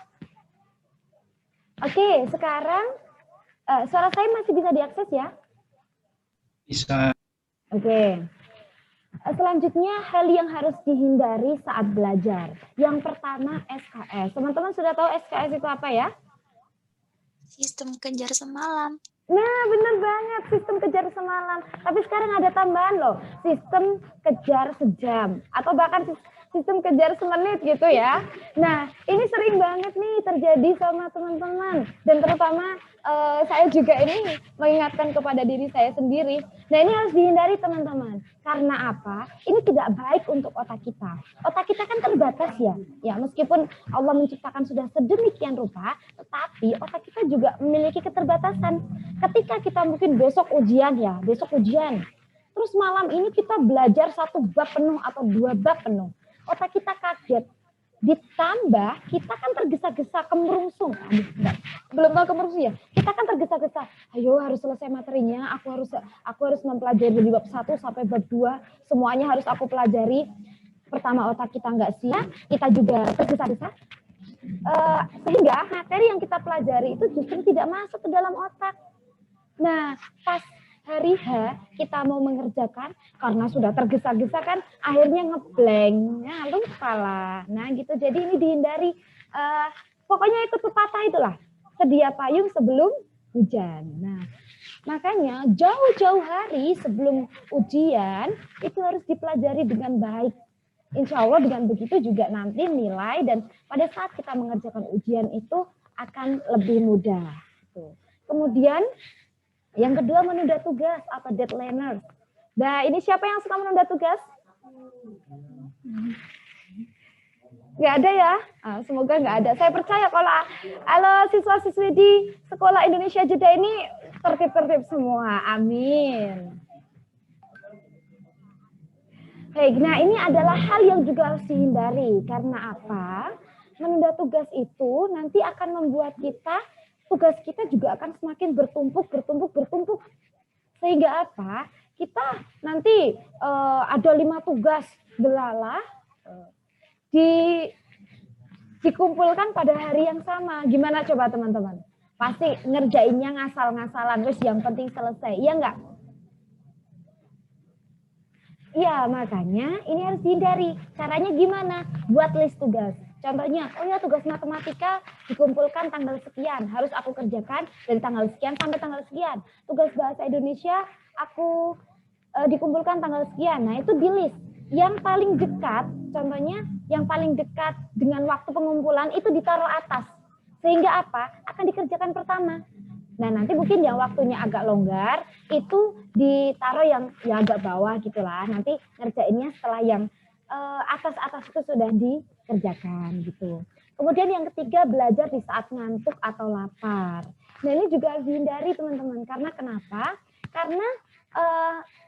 Oke sekarang suara saya masih bisa diakses ya? Bisa. Oke. Selanjutnya, hal yang harus dihindari saat belajar. Yang pertama, SKS. Teman-teman sudah tahu SKS itu apa ya? Sistem kejar semalam. Nah, benar banget. Sistem kejar semalam. Tapi sekarang ada tambahan loh. Sistem kejar sejam. Atau bahkan sistem kejar semenit gitu ya. Nah, ini sering banget nih terjadi sama teman-teman. Dan terutama saya juga ini mengingatkan kepada diri saya sendiri. Nah, ini harus dihindari teman-teman. Karena apa? Ini tidak baik untuk otak kita. Otak kita kan terbatas ya. Ya, meskipun Allah menciptakan sudah sedemikian rupa, tetapi otak kita juga memiliki keterbatasan. Ketika kita mungkin besok ujian. Terus malam ini kita belajar 1 bab penuh atau 2 bab penuh. Otak kita kaget. Ditambah kita kan tergesa-gesa kemerungsung. Belum tahu kemerungsung ya. Kita kan tergesa-gesa. Ayo harus selesai materinya. Aku harus mempelajari dari bab 1 sampai bab 2. Semuanya harus aku pelajari. Pertama otak kita nggak siap. Kita juga tergesa-gesa. Sehingga materi yang kita pelajari itu justru tidak masuk ke dalam otak. Nah, pas hari H kita mau mengerjakan karena sudah tergesa-gesa kan akhirnya ngeblank, ya lupa lah. Nah gitu, jadi ini dihindari. Pokoknya itu pepatah itulah, sedia payung sebelum hujan. Nah makanya jauh-jauh hari sebelum ujian itu harus dipelajari dengan baik. Insya Allah dengan begitu juga nanti nilai dan pada saat kita mengerjakan ujian itu akan lebih mudah. Kemudian yang kedua, menunda tugas atau deadlineers. Nah, ini siapa yang suka menunda tugas? Nggak ada ya? Semoga nggak ada. Saya percaya kalau siswa-siswi di Sekolah Indonesia Jeddah ini tertib-tertib semua. Amin. Baik, nah ini adalah hal yang juga harus dihindari. Karena apa? menunda tugas itu nanti akan membuat tugas kita juga akan semakin bertumpuk. Sehingga apa? Kita nanti ada 5 tugas belalah dikumpulkan pada hari yang sama. Gimana coba teman-teman? Pasti ngerjainnya ngasal-ngasalan, terus yang penting selesai. Iya enggak? Iya, makanya ini harus dihindari. Caranya gimana? Buat list tugas. Contohnya, oh ya tugas matematika dikumpulkan tanggal sekian, harus aku kerjakan dari tanggal sekian sampai tanggal sekian. Tugas bahasa Indonesia aku dikumpulkan tanggal sekian. Nah, itu di list. Yang paling dekat, contohnya yang paling dekat dengan waktu pengumpulan itu ditaruh atas. Sehingga apa? Akan dikerjakan pertama. Nah, nanti mungkin yang waktunya agak longgar itu ditaruh yang agak bawah gitulah. Nanti ngerjainnya setelah yang atas-atas itu sudah dikerjakan gitu. Kemudian yang ketiga, belajar di saat ngantuk atau lapar. Nah, ini juga harus dihindari teman-teman. Karena kenapa? Karena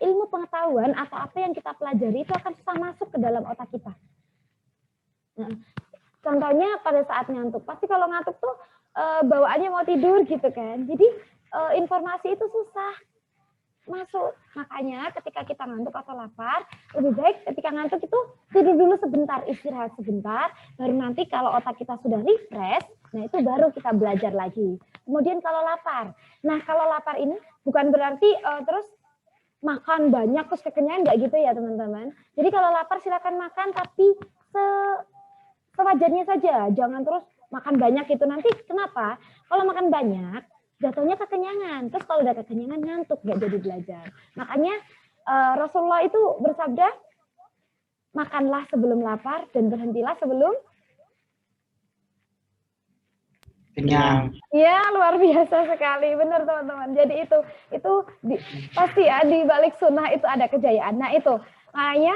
ilmu pengetahuan atau apa yang kita pelajari itu akan susah masuk ke dalam otak kita. Nah, contohnya pada saat ngantuk. Pasti kalau ngantuk tuh bawaannya mau tidur gitu kan. Jadi informasi itu susah masuk. Makanya ketika kita ngantuk atau lapar, lebih baik ketika ngantuk itu tidur dulu sebentar, istirahat sebentar, baru nanti kalau otak kita sudah refresh, nah itu baru kita belajar lagi. Kemudian kalau lapar. Nah, kalau lapar ini bukan berarti terus makan banyak terus kekenyangan, enggak gitu ya teman-teman. Jadi kalau lapar silakan makan tapi sewajarnya saja, jangan terus makan banyak itu. Nanti kenapa? Kalau makan banyak jatuhnya kekenyangan. Terus kalau udah kekenyangan ngantuk, nggak jadi belajar. Makanya Rasulullah itu bersabda, makanlah sebelum lapar dan berhentilah sebelum kenyang. Ya, luar biasa sekali. Benar teman-teman. Jadi itu pasti ya di balik sunnah itu ada kejayaan. Nah, itu. Makanya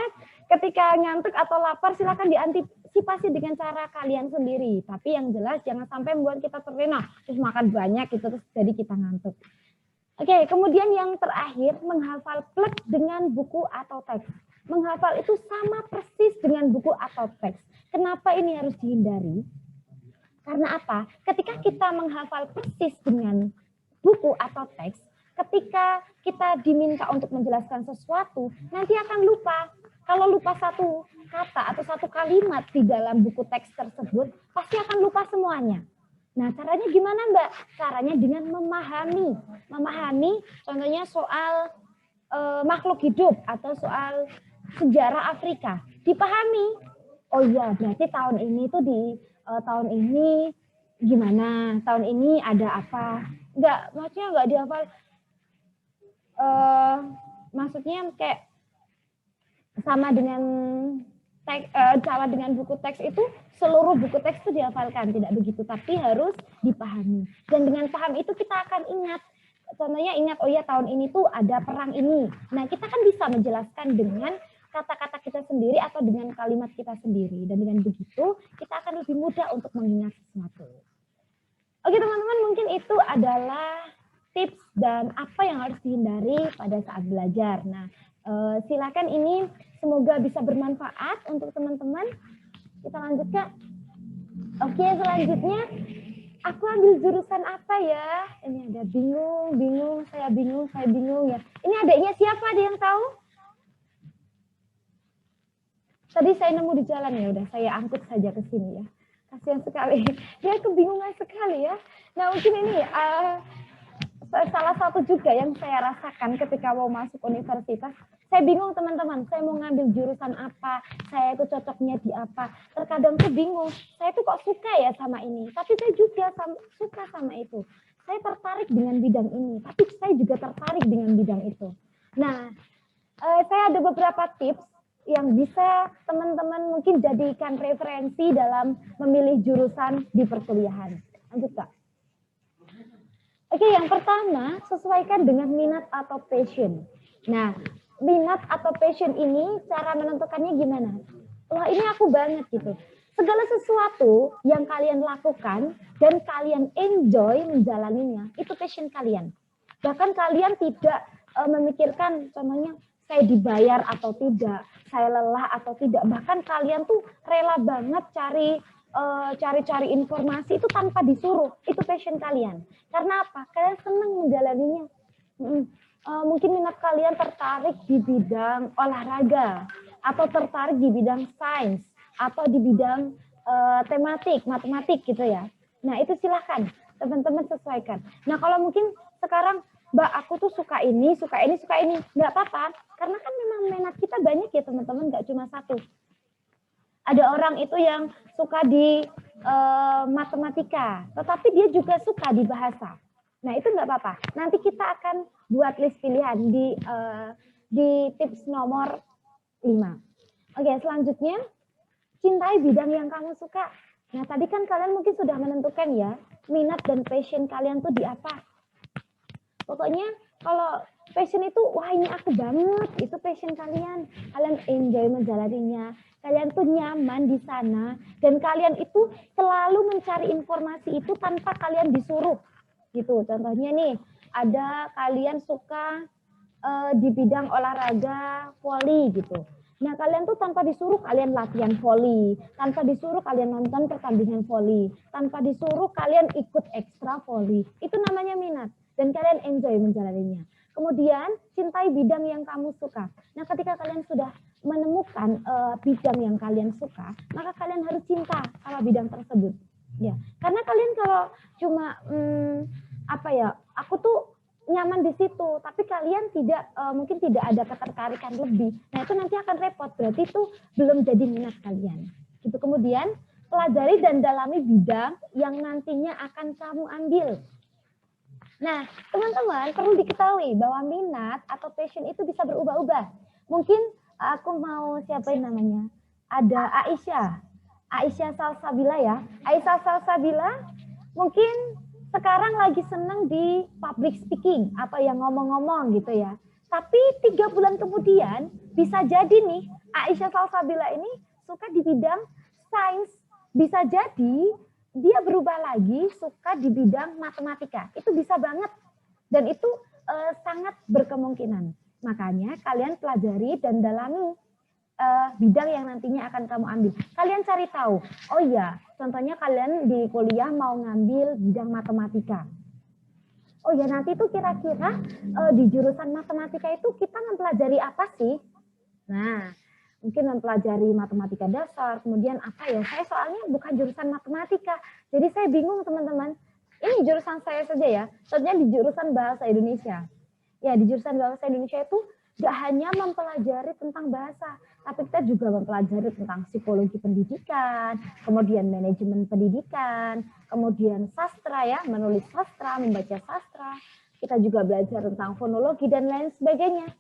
ketika ngantuk atau lapar silakan diantisipasi dengan cara kalian sendiri. Tapi yang jelas jangan sampai membuat kita terlena, terus makan banyak gitu terus jadi kita ngantuk. Oke, kemudian yang terakhir, menghafal plek dengan buku atau teks. Menghafal itu sama persis dengan buku atau teks. Kenapa ini harus dihindari? Karena apa? Ketika kita menghafal persis dengan buku atau teks, ketika kita diminta untuk menjelaskan sesuatu, nanti akan lupa. Kalau lupa satu kata atau satu kalimat di dalam buku teks tersebut, pasti akan lupa semuanya. Nah, caranya gimana, Mbak? Caranya dengan memahami. Memahami, contohnya soal makhluk hidup atau soal sejarah Afrika. Dipahami. Oh iya, berarti tahun ini tuh tahun ini gimana? Tahun ini ada apa? Maksudnya enggak dihafal. Maksudnya kayak sama dengan buku teks itu seluruh buku teks itu dihafalkan, tidak begitu, tapi harus dipahami. Dan dengan paham itu kita akan ingat. Contohnya ingat, oh ya tahun ini tuh ada perang ini. Nah, kita kan bisa menjelaskan dengan kata-kata kita sendiri atau dengan kalimat kita sendiri. Dan dengan begitu, kita akan lebih mudah untuk mengingat sesuatu. Oke teman-teman, mungkin itu adalah tips dan apa yang harus dihindari pada saat belajar. Nah, silakan ini semoga bisa bermanfaat untuk teman-teman. Kita lanjut Kak. Oke, selanjutnya aku ambil jurusan apa ya? Ini ada bingung, saya bingung ya. Ini adiknya siapa, ada yang tahu? Tadi saya nemu di jalan, ya udah saya angkut saja ke sini ya. Kasihan sekali, dia kebingungan sekali ya. Nah mungkin ini salah satu juga yang saya rasakan ketika mau masuk universitas. Saya bingung teman-teman, saya mau ngambil jurusan apa, saya itu cocoknya di apa. Terkadang tuh bingung, saya tuh kok suka ya sama ini, tapi saya juga suka sama itu. Saya tertarik dengan bidang ini, tapi saya juga tertarik dengan bidang itu. Nah, saya ada beberapa tips yang bisa teman-teman mungkin jadikan referensi dalam memilih jurusan di perkuliahan. Lanjut Kak. Oke, yang pertama, sesuaikan dengan minat atau passion. Nah, minat atau passion ini cara menentukannya gimana? Wah, ini aku banget gitu. Segala sesuatu yang kalian lakukan dan kalian enjoy menjalaninya, itu passion kalian. Bahkan kalian tidak memikirkan, contohnya, saya dibayar atau tidak, saya lelah atau tidak. Bahkan kalian tuh rela banget cari cari-cari informasi itu tanpa disuruh. Itu passion kalian. Karena apa? Kalian senang menjalaninya. Mungkin minat kalian tertarik di bidang olahraga, atau tertarik di bidang sains, atau di bidang tematik, matematik gitu ya. Nah itu silahkan teman-teman sesuaikan. Nah kalau mungkin sekarang Mbak aku tuh suka ini, nggak apa-apa. Karena kan memang minat kita banyak ya teman-teman, nggak cuma satu. Ada orang itu yang suka di matematika, tetapi dia juga suka di bahasa. Nah itu nggak apa-apa. Nanti kita akan buat list pilihan di tips nomor 5. Oke, selanjutnya cintai bidang yang kamu suka. Nah tadi kan kalian mungkin sudah menentukan ya minat dan passion kalian tuh di apa. Pokoknya kalau passion itu, wah ini aku banget, itu passion kalian. Kalian enjoy menjalaninya, kalian tuh nyaman di sana, dan kalian itu selalu mencari informasi itu tanpa kalian disuruh. Gitu, contohnya nih, ada kalian suka di bidang olahraga voli gitu. Nah kalian tuh tanpa disuruh kalian latihan voli, tanpa disuruh kalian nonton pertandingan voli, tanpa disuruh kalian ikut ekstra voli. Itu namanya minat. Dan kalian enjoy menjalaninya. Kemudian cintai bidang yang kamu suka. Nah ketika kalian sudah menemukan bidang yang kalian suka, maka kalian harus cinta sama bidang tersebut. Ya, karena kalian kalau cuma aku tuh nyaman di situ, tapi kalian tidak mungkin tidak ada ketertarikan lebih. Nah itu nanti akan repot. Berarti itu belum jadi minat kalian. Itu kemudian pelajari dan dalami bidang yang nantinya akan kamu ambil. Nah, teman-teman perlu diketahui bahwa minat atau passion itu bisa berubah-ubah. Mungkin aku mau siapain namanya? Ada Aisyah Salsabila ya. Aisyah Salsabila mungkin sekarang lagi senang di public speaking atau yang ngomong-ngomong gitu ya. Tapi 3 bulan kemudian bisa jadi nih Aisyah Salsabila ini suka di bidang sains. Bisa jadi dia berubah lagi suka di bidang matematika. Itu bisa banget. Dan itu sangat berkemungkinan. Makanya kalian pelajari dan dalami bidang yang nantinya akan kamu ambil. Kalian cari tahu. Oh iya, contohnya kalian di kuliah mau ngambil bidang matematika. Oh ya, nanti itu kira-kira di jurusan matematika itu kita mempelajari apa sih? Nah, mungkin mempelajari matematika dasar, kemudian apa ya, saya soalnya bukan jurusan matematika, jadi saya bingung teman-teman, ini jurusan saya saja ya, contohnya di jurusan bahasa Indonesia. Ya, di jurusan bahasa Indonesia itu gak hanya mempelajari tentang bahasa, tapi kita juga mempelajari tentang psikologi pendidikan, kemudian manajemen pendidikan, kemudian sastra ya, menulis sastra, membaca sastra, kita juga belajar tentang fonologi dan lain sebagainya.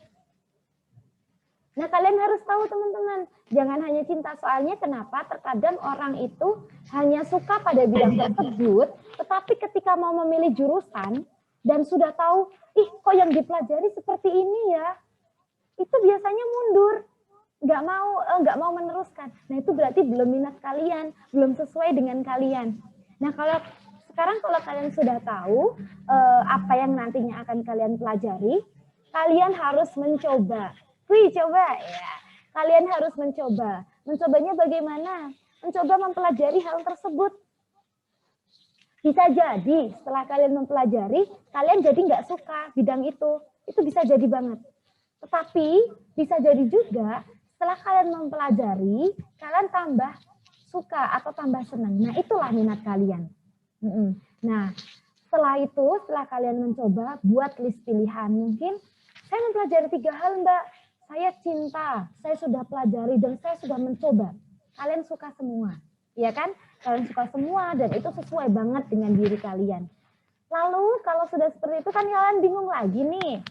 Nah, kalian harus tahu teman-teman, jangan hanya cinta, soalnya kenapa? Terkadang orang itu hanya suka pada bidang tersebut, tetapi ketika mau memilih jurusan dan sudah tahu, kok yang dipelajari seperti ini ya, itu biasanya mundur, nggak mau meneruskan. Nah, itu berarti belum minat kalian, belum sesuai dengan kalian. Nah, kalau kalian sudah tahu apa yang nantinya akan kalian pelajari, kalian harus mencoba. Coba ya. Kalian harus mencoba. Mencobanya bagaimana? Mencoba mempelajari hal tersebut. Bisa jadi setelah kalian mempelajari, kalian jadi nggak suka bidang itu. Itu bisa jadi banget. Tetapi bisa jadi juga setelah kalian mempelajari, kalian tambah suka atau tambah senang. Nah, itulah minat kalian. Nah, setelah kalian mencoba, buat list pilihan. Mungkin saya mempelajari 3 hal, Mbak. Saya cinta, saya sudah pelajari dan saya sudah mencoba. Kalian suka semua, ya kan? Kalian suka semua dan itu sesuai banget dengan diri kalian. Lalu kalau sudah seperti itu kan kalian bingung lagi nih.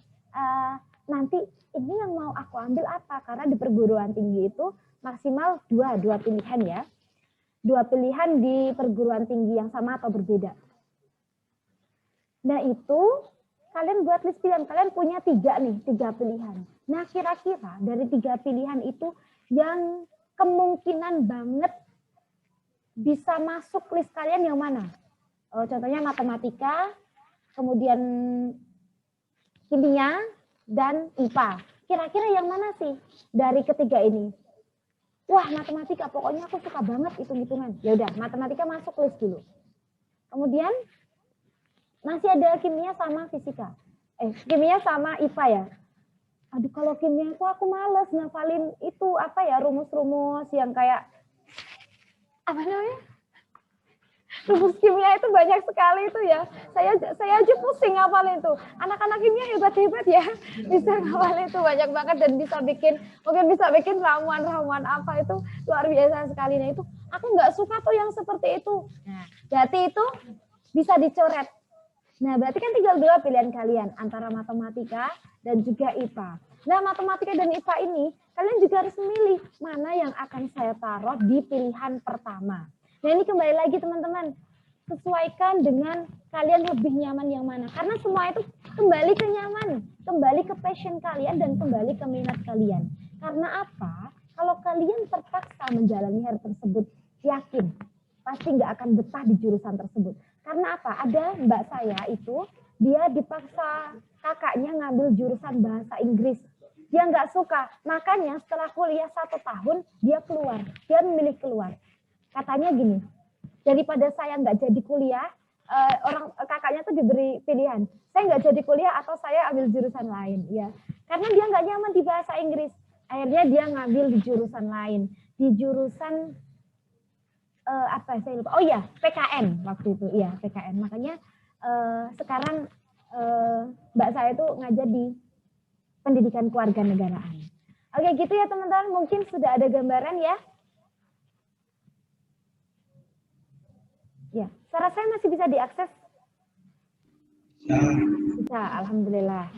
Nanti ini yang mau aku ambil apa? Karena di perguruan tinggi itu maksimal dua pilihan ya. 2 pilihan di perguruan tinggi yang sama atau berbeda. Nah itu kalian buat list pilihan, kalian punya 3 pilihan. Nah kira-kira dari 3 pilihan itu yang kemungkinan banget bisa masuk list kalian yang mana? Contohnya matematika, kemudian kimia, dan IPA. Kira-kira yang mana sih dari ketiga ini? wah matematika, pokoknya aku suka banget hitung-hitungan. Ya udah, matematika masuk list dulu. Kemudian masih ada kimia sama fisika. Kimia sama IPA ya. Aduh, kalau kimia itu aku males ngafalin itu apa ya, rumus-rumus yang kayak apa namanya? Rumus kimia itu banyak sekali itu ya. Saya aja pusing ngafalin itu. Anak-anak kimia hebat-hebat ya. Bisa ngafalin itu banyak banget dan mungkin bisa bikin ramuan-ramuan apa itu luar biasa sekali. Nah, itu aku nggak suka tuh yang seperti itu. Nah, berarti itu bisa dicoret. Nah, berarti kan tinggal dua pilihan kalian antara matematika dan juga IPA. Nah, matematika dan IPA ini kalian juga harus memilih mana yang akan saya taruh di pilihan pertama. Nah, ini kembali lagi teman-teman, sesuaikan dengan kalian lebih nyaman yang mana. Karena semua itu kembali ke nyaman, kembali ke passion kalian dan kembali ke minat kalian. Karena apa? Kalau kalian terpaksa menjalani hal tersebut, yakin pasti nggak akan betah di jurusan tersebut. Karena apa? Ada mbak saya itu, dia dipaksa kakaknya ngambil jurusan bahasa Inggris. Dia nggak suka, makanya setelah kuliah 1 tahun, dia keluar. Dia memilih keluar. Katanya gini, daripada saya nggak jadi kuliah, kakaknya tuh diberi pilihan, saya nggak jadi kuliah atau saya ambil jurusan lain, ya. Karena dia nggak nyaman di bahasa Inggris, akhirnya dia ngambil di jurusan lain, di jurusan apa saya lupa, oh iya PKN waktu itu, iya PKN. Makanya sekarang mbak saya itu ngajar di pendidikan kewarganegaraan. Oke gitu ya teman-teman, mungkin sudah ada gambaran ya. Ya, suara saya masih bisa diakses? Bisa, alhamdulillah.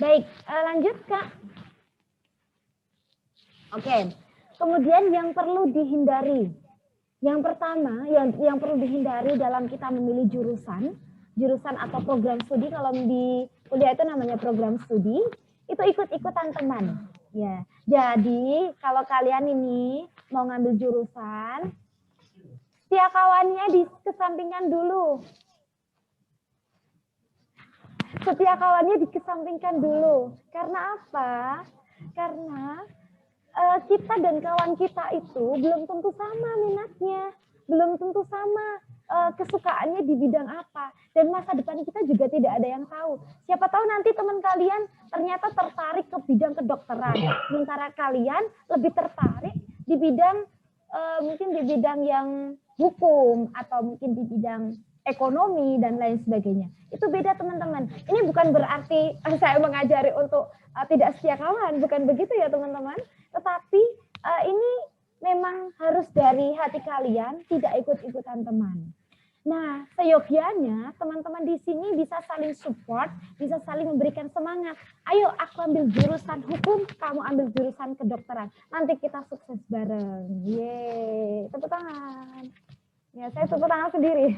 Baik, lanjut Kak. Oke, kemudian yang perlu dihindari. Yang pertama, yang perlu dihindari dalam kita memilih jurusan atau program studi, kalau di kuliah itu namanya program studi, itu ikut-ikutan teman. Ya, jadi kalau kalian ini mau ngambil jurusan, setiap kawannya dikesampingkan dulu. Setiap kawannya dikesampingkan dulu. Karena apa? Karena kita dan kawan kita itu belum tentu sama minatnya, belum tentu sama kesukaannya di bidang apa. Dan masa depan kita juga tidak ada yang tahu. Siapa tahu nanti teman kalian ternyata tertarik ke bidang kedokteran. Sementara kalian lebih tertarik di bidang mungkin di bidang yang hukum atau mungkin di bidang ekonomi dan lain sebagainya. Itu beda teman-teman. Ini bukan berarti saya mengajari untuk tidak setia kawan, bukan begitu ya teman-teman. Tetapi ini memang harus dari hati kalian, tidak ikut-ikutan teman. Nah, seyogyanya teman-teman di sini bisa saling support, bisa saling memberikan semangat. Ayo aku ambil jurusan hukum, kamu ambil jurusan kedokteran. Nanti kita sukses bareng. Yeay, tepuk tangan. Ya, saya tepuk tangan sendiri.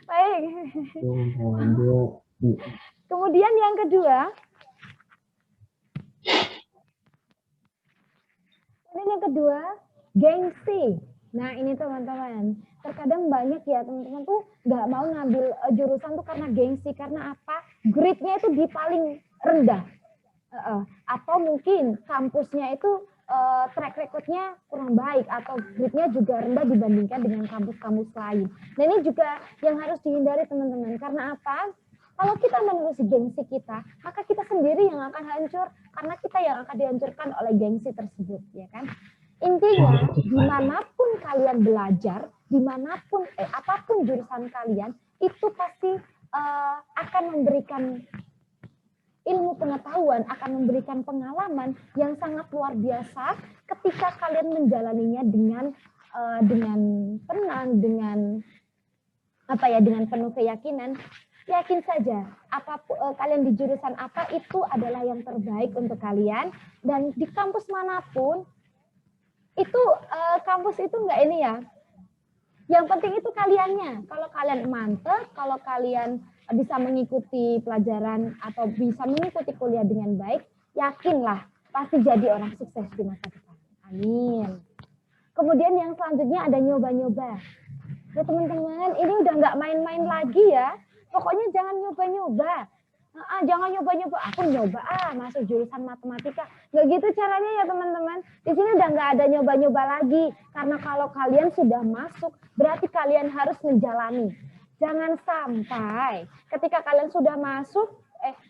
Baik. Kemudian yang kedua, gengsi. Nah, ini teman-teman, terkadang banyak ya teman-teman tuh nggak mau ngambil jurusan tuh karena gengsi. Karena apa? Grade-nya itu di paling rendah. Atau mungkin kampusnya itu track record-nya kurang baik atau grade-nya juga rendah dibandingkan dengan kampus-kampus lain. Nah, ini juga yang harus dihindari teman-teman. Karena apa? Kalau kita menerusi gengsi kita, maka kita sendiri yang akan hancur karena kita yang akan dihancurkan oleh gengsi tersebut, ya kan? Intinya, dimanapun kalian belajar, dimanapun apapun jurusan kalian, itu pasti akan memberikan ilmu pengetahuan, akan memberikan pengalaman yang sangat luar biasa ketika kalian menjalaninya dengan tenang, dengan dengan penuh keyakinan. Yakin saja, apapun kalian di jurusan apa itu adalah yang terbaik untuk kalian, dan di kampus manapun itu kampus itu enggak ini ya. Yang penting itu kaliannya. Kalau kalian mantep, kalau kalian bisa mengikuti pelajaran atau bisa mengikuti kuliah dengan baik, yakinlah pasti jadi orang sukses di masa depan. Amin. Kemudian yang selanjutnya ada nyoba-nyoba. Ya teman-teman, ini udah nggak main-main lagi ya. Pokoknya jangan nyoba-nyoba. Jangan nyoba-nyoba, aku nyoba masuk jurusan matematika. Nggak gitu caranya ya teman-teman. Di sini udah nggak ada nyoba-nyoba lagi. Karena kalau kalian sudah masuk, berarti kalian harus menjalani. Jangan sampai ketika kalian sudah masuk,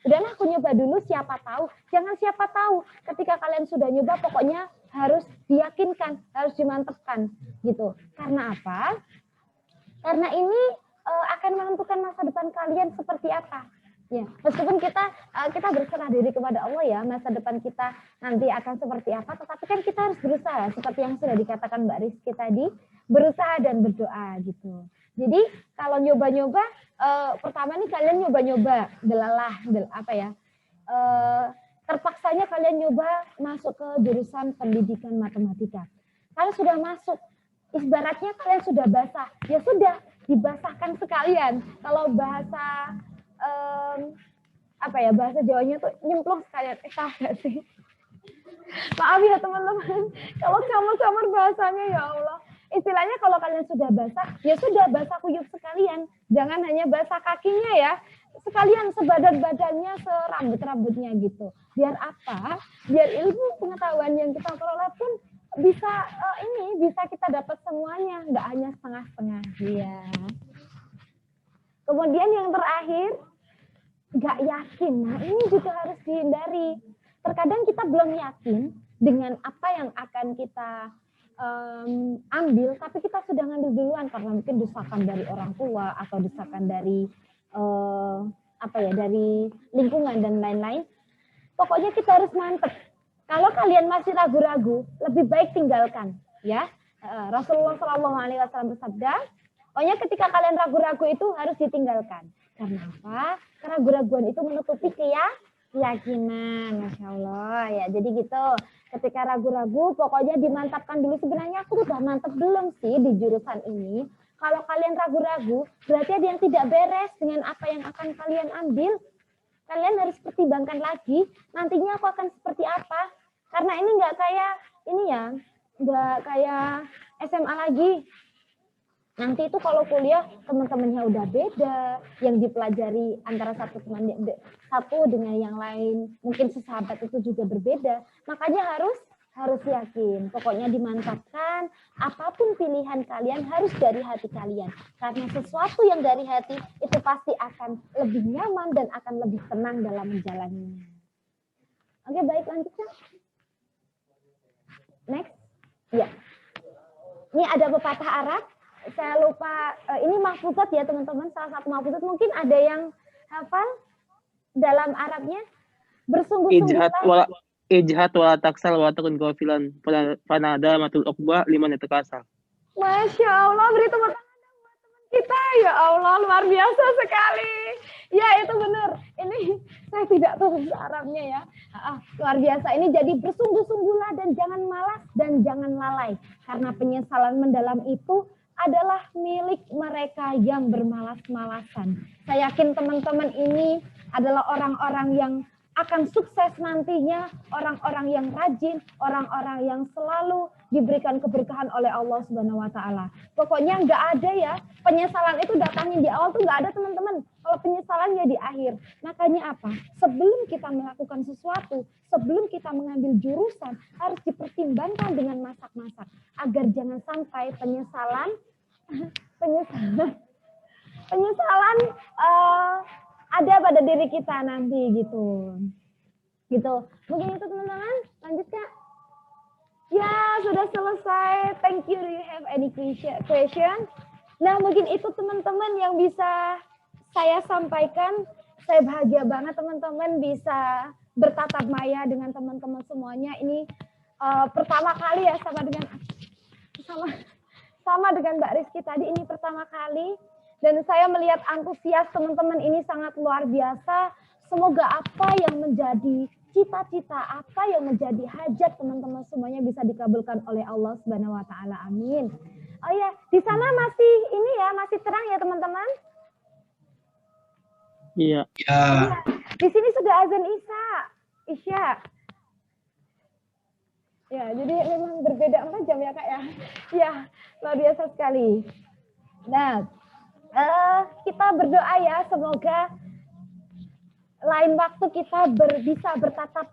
udahlah aku nyoba dulu siapa tahu. Jangan siapa tahu. Ketika kalian sudah nyoba, pokoknya harus diyakinkan, harus dimantapkan gitu. Karena apa? Karena ini akan menentukan masa depan kalian seperti apa. Ya, meskipun kita berserah diri kepada Allah ya, masa depan kita nanti akan seperti apa, tetapi kan kita harus berusaha seperti yang sudah dikatakan Mbak Rizky tadi, berusaha dan berdoa gitu. Jadi kalau nyoba-nyoba, pertama nih kalian nyoba-nyoba, terpaksanya kalian nyoba masuk ke jurusan pendidikan matematika. Kalian sudah masuk, ibaratnya kalian sudah basah, ya sudah dibasahkan sekalian. Kalau bahasa bahasa Jawanya tuh nyemplung sekalian. Tahu nggak sih? Maaf ya teman-teman, kalau campur-campur bahasanya ya Allah. Istilahnya kalau kalian sudah basah, ya sudah basah kuyup sekalian. Jangan hanya basah kakinya ya, sekalian sebadan-badannya, serambut-rambutnya gitu. Biar apa? Biar ilmu pengetahuan yang kita peroleh pun bisa bisa kita dapat semuanya, nggak hanya setengah-setengah. Iya. Kemudian yang terakhir, nggak yakin. Nah ini juga harus dihindari. Terkadang kita belum yakin dengan apa yang akan kita ambil, tapi kita sudah ngambil duluan karena mungkin desakan dari orang tua atau desakan dari dari lingkungan dan lain-lain. Pokoknya kita harus mantep. Kalau kalian masih ragu-ragu, lebih baik tinggalkan. Ya, Rasulullah SAW bersabda, pokoknya ketika kalian ragu-ragu itu harus ditinggalkan. Karena apa? Keraguan itu menutupi keyakinan. Masya Allah. Ya, jadi gitu. Ketika ragu-ragu, pokoknya dimantapkan dulu. Sebenarnya aku udah mantap belum sih di jurusan ini? Kalau kalian ragu-ragu, berarti ada yang tidak beres dengan apa yang akan kalian ambil. Kalian harus pertimbangkan lagi, nantinya aku akan seperti apa. Karena ini nggak kayak SMA lagi. Nanti itu kalau kuliah teman-temannya udah beda, yang dipelajari antara satu dengan yang lain, mungkin sesahabat itu juga berbeda. Makanya harus yakin, pokoknya dimantapkan, apapun pilihan kalian harus dari hati kalian. Karena sesuatu yang dari hati itu pasti akan lebih nyaman dan akan lebih tenang dalam menjalaninya. Oke, baik, lanjutkan. Next. Ya. Ini ada pepatah Arab. Saya lupa, ini mahfuzat ya teman-teman, salah satu mahfuzat. Mungkin ada yang hafal dalam Arabnya. Bersungguh-sungguhlah. Ijhat wala taksal wa takun ghafilan fanada matul uqba liman yatakasal. Masya Allah, beri tepuk tangan buat teman kita. Ya Allah, luar biasa sekali. Ya, itu benar. Ini saya tidak tahu bahasa Arabnya ya. Luar biasa. Ini jadi bersungguh-sungguhlah dan jangan malas dan jangan lalai. Karena penyesalan mendalam itu adalah milik mereka yang bermalas-malasan. Saya yakin teman-teman ini adalah orang-orang yang akan sukses nantinya, orang-orang yang rajin, orang-orang yang selalu diberikan keberkahan oleh Allah Subhanahu wa taala. Pokoknya nggak ada ya, penyesalan itu datangnya di awal tuh nggak ada teman-teman. Kalau penyesalannya di akhir. Makanya apa? Sebelum kita melakukan sesuatu, sebelum kita mengambil jurusan, harus dipertimbangkan dengan masak-masak agar jangan sampai penyesalan ada pada diri kita nanti gitu. Mungkin itu teman-teman. Lanjut Kak. Ya, sudah selesai. Thank you. Do you have any question? Nah, mungkin itu teman-teman yang bisa saya sampaikan. Saya bahagia banget teman-teman bisa bertatap maya dengan teman-teman semuanya. Ini pertama kali ya sama dengan Mbak Rizky tadi, ini pertama kali. Dan saya melihat antusias teman-teman ini sangat luar biasa. Semoga apa yang menjadi cita-cita, apa yang menjadi hajat teman-teman semuanya bisa dikabulkan oleh Allah Subhanahu wa taala. Amin. Oh ya, di sana masih terang ya teman-teman? Iya. Ya. Di sini sudah azan Isya. Ya, jadi memang berbeda 4 jam ya Kak ya. Ya, luar biasa sekali. Nah, kita berdoa ya, semoga lain waktu kita bisa bertatap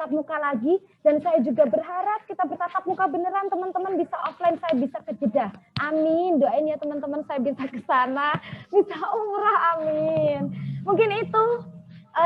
muka lagi, dan saya juga berharap kita bertatap muka beneran, teman-teman bisa offline, saya bisa ke Jeddah. Amin, doain ya teman-teman saya bisa ke sana, bisa umrah, amin. Mungkin itu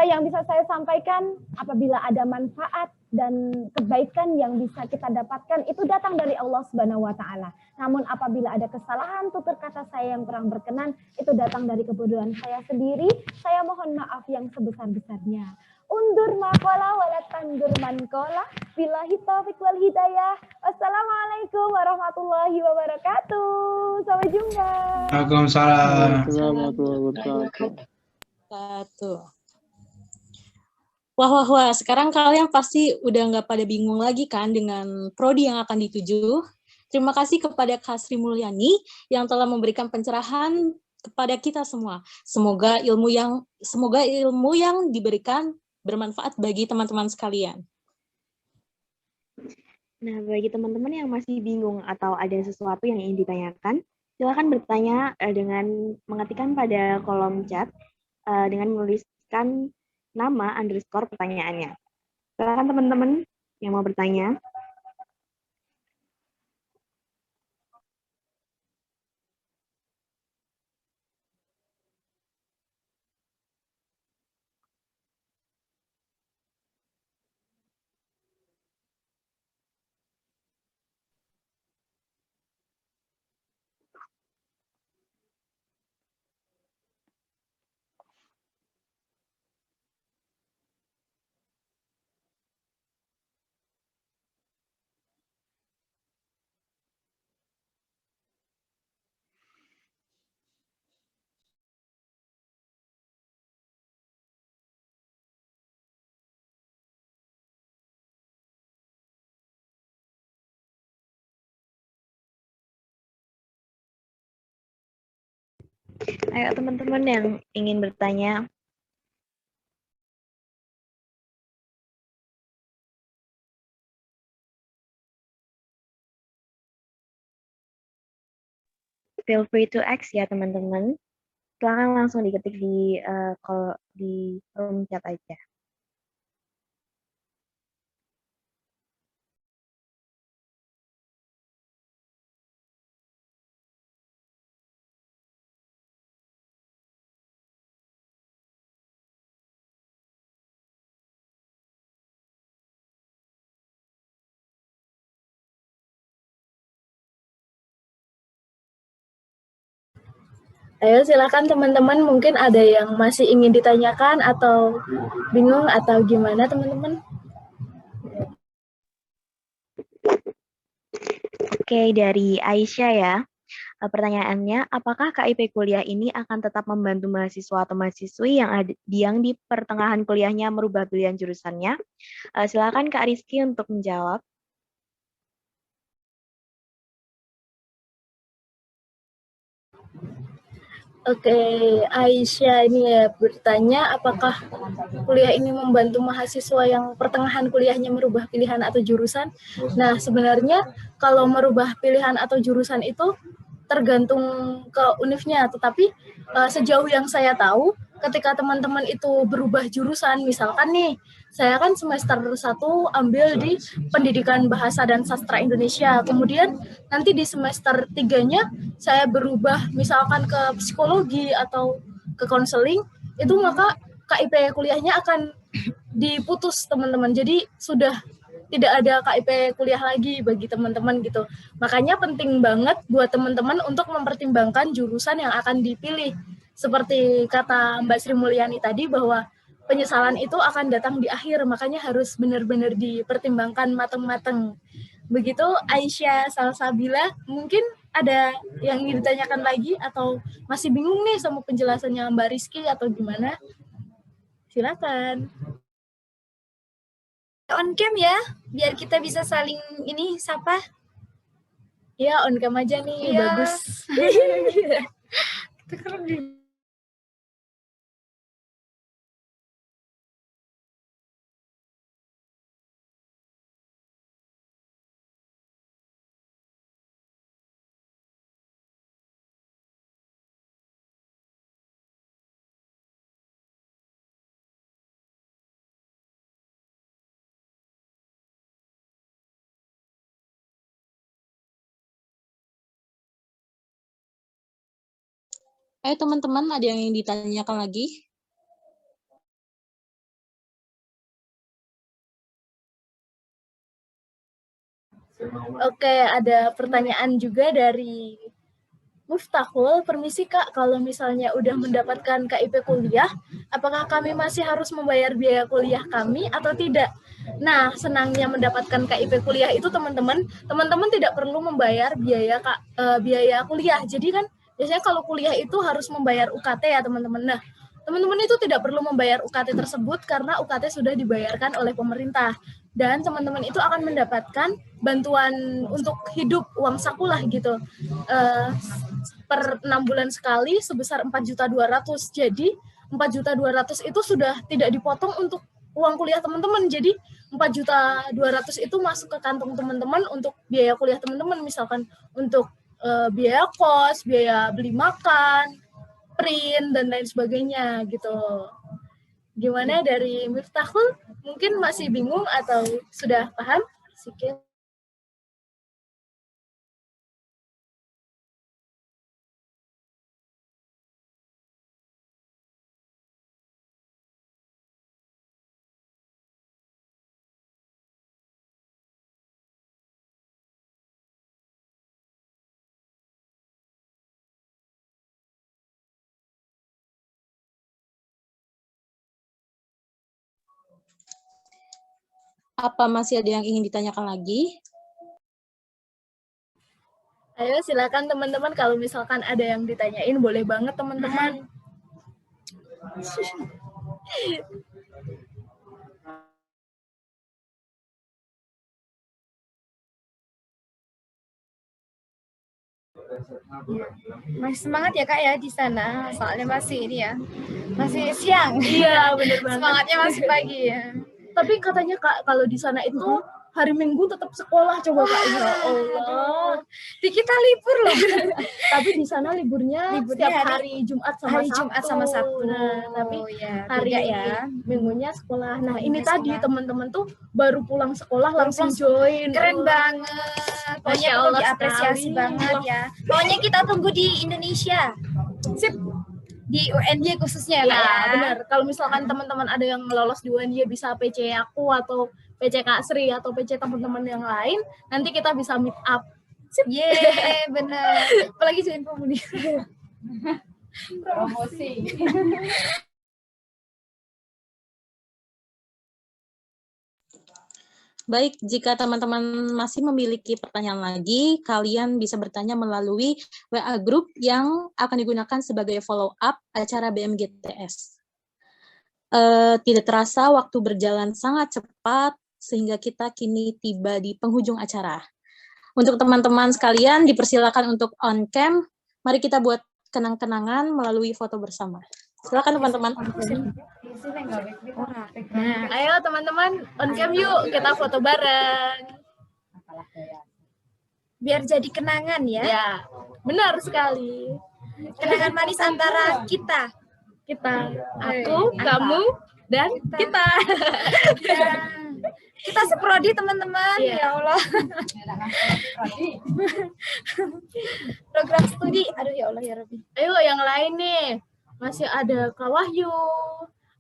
yang bisa saya sampaikan. Apabila ada manfaat dan kebaikan yang bisa kita dapatkan, itu datang dari Allah Subhanahu wa Ta'ala. Namun apabila ada kesalahan, tutur kata saya yang kurang berkenan, itu datang dari kebodohan saya sendiri. Saya mohon maaf yang sebesar-besarnya. Undur makola walat tandur mankola. Billahi taufiq wal hidayah. Wassalamualaikum warahmatullahi wabarakatuh. Sampai jumpa. Waalaikumsalam. Wah, sekarang kalian pasti udah nggak pada bingung lagi kan dengan prodi yang akan dituju. Terima kasih kepada Kak Sri Mulyani yang telah memberikan pencerahan kepada kita semua. Semoga ilmu yang diberikan bermanfaat bagi teman-teman sekalian. Nah, bagi teman-teman yang masih bingung atau ada sesuatu yang ingin ditanyakan, silakan bertanya dengan mengetikkan pada kolom chat dengan menuliskan nama _ pertanyaannya. Silakan teman-teman yang mau bertanya. Ayo teman-teman yang ingin bertanya. Feel free to ask ya teman-teman. Silakan langsung diketik di room chat aja. Ayo silakan teman-teman, mungkin ada yang masih ingin ditanyakan atau bingung atau gimana teman-teman? Oke, dari Aisyah ya. Pertanyaannya, apakah KIP kuliah ini akan tetap membantu mahasiswa atau mahasiswi yang di pertengahan kuliahnya merubah pilihan jurusannya? Silakan Kak Rizky untuk menjawab. Oke, Aisyah ini ya bertanya apakah kuliah ini membantu mahasiswa yang pertengahan kuliahnya merubah pilihan atau jurusan. Nah, sebenarnya kalau merubah pilihan atau jurusan itu tergantung ke univnya, tetapi sejauh yang saya tahu, ketika teman-teman itu berubah jurusan, misalkan nih, saya kan semester 1 ambil di Pendidikan Bahasa dan Sastra Indonesia, kemudian nanti di semester 3-nya saya berubah misalkan ke psikologi atau ke konseling, itu maka KIP kuliahnya akan diputus teman-teman. Jadi sudah tidak ada KIP kuliah lagi bagi teman-teman gitu. Makanya penting banget buat teman-teman untuk mempertimbangkan jurusan yang akan dipilih. Seperti kata Mbak Sri Mulyani tadi bahwa penyesalan itu akan datang di akhir, makanya harus benar-benar dipertimbangkan matang-matang. Begitu Aisyah Salsabila, mungkin ada yang ingin ditanyakan lagi atau masih bingung nih sama penjelasannya Mbak Rizky atau gimana? Silakan. On cam ya, biar kita bisa saling ini sapa. Ya, on cam aja nih, Ya. bagus. Ayo teman-teman, ada yang ingin ditanyakan lagi? Oke, ada pertanyaan juga dari Muftahul. Permisi Kak, kalau misalnya udah mendapatkan KIP kuliah, apakah kami masih harus membayar biaya kuliah kami atau tidak? Nah, senangnya mendapatkan KIP kuliah itu teman-teman tidak perlu membayar biaya kuliah. Jadi kan biasanya kalau kuliah itu harus membayar UKT ya teman-teman. Nah, teman-teman itu tidak perlu membayar UKT tersebut karena UKT sudah dibayarkan oleh pemerintah. Dan teman-teman itu akan mendapatkan bantuan untuk hidup, uang saku lah gitu. Per 6 bulan sekali sebesar 4.200.000. Jadi 4.200.000 itu sudah tidak dipotong untuk uang kuliah teman-teman. Jadi 4.200.000 itu masuk ke kantong teman-teman untuk biaya kuliah teman-teman, misalkan untuk biaya kos, biaya beli makan, print dan lain sebagainya gitu. Gimana dari Miftahul? Mungkin masih bingung atau sudah paham? Sedikit. Apa masih ada yang ingin ditanyakan lagi? Ayo silakan teman-teman, kalau misalkan ada yang ditanyain boleh banget teman-teman. Masih semangat ya Kak ya di sana, soalnya masih ini ya, masih siang. Iya, bener banget. Semangatnya masih pagi ya. Tapi katanya Kak, kalau di sana itu hari Minggu tetap sekolah, coba Kak. Ya Allah. Di kita libur loh. Tapi di sana liburnya setiap hari Jumat sama hari Sabtu. Jumat sama Sabtu. Nah, tapi ya, hari ya. Minggunya sekolah. Nah, ini Minggunya tadi teman-teman tuh baru pulang sekolah langsung join. Keren banget. Pokoknya perlu diapresiasi banget ya. Pokoknya kita tunggu di Indonesia. Sip. Di UNY khususnya ya, ya benar. Kalau misalkan teman-teman ada yang lolos di UNY bisa PC aku atau PC Kak Sri atau PC teman-teman yang lain, nanti kita bisa meet up. Yeay, benar. Apalagi join komunitas. Promosi. Baik, jika teman-teman masih memiliki pertanyaan lagi, kalian bisa bertanya melalui WA Group yang akan digunakan sebagai follow-up acara BMGTS. Tidak terasa waktu berjalan sangat cepat, sehingga kita kini tiba di penghujung acara. Untuk teman-teman sekalian, dipersilakan untuk on-cam. Mari kita buat kenang-kenangan melalui foto bersama. Silakan teman-teman. Nah, ayo teman-teman on cam yuk, kita foto bareng. Biar jadi kenangan ya. Ya, benar sekali. Kenangan manis antara kita. Aku, kamu, dan kita. Kita seprodi teman-teman. Ya Allah. Program studi. Aduh ya Allah ya Rabbi. Ayo yang lain nih. Masih ada Kak Wahyu,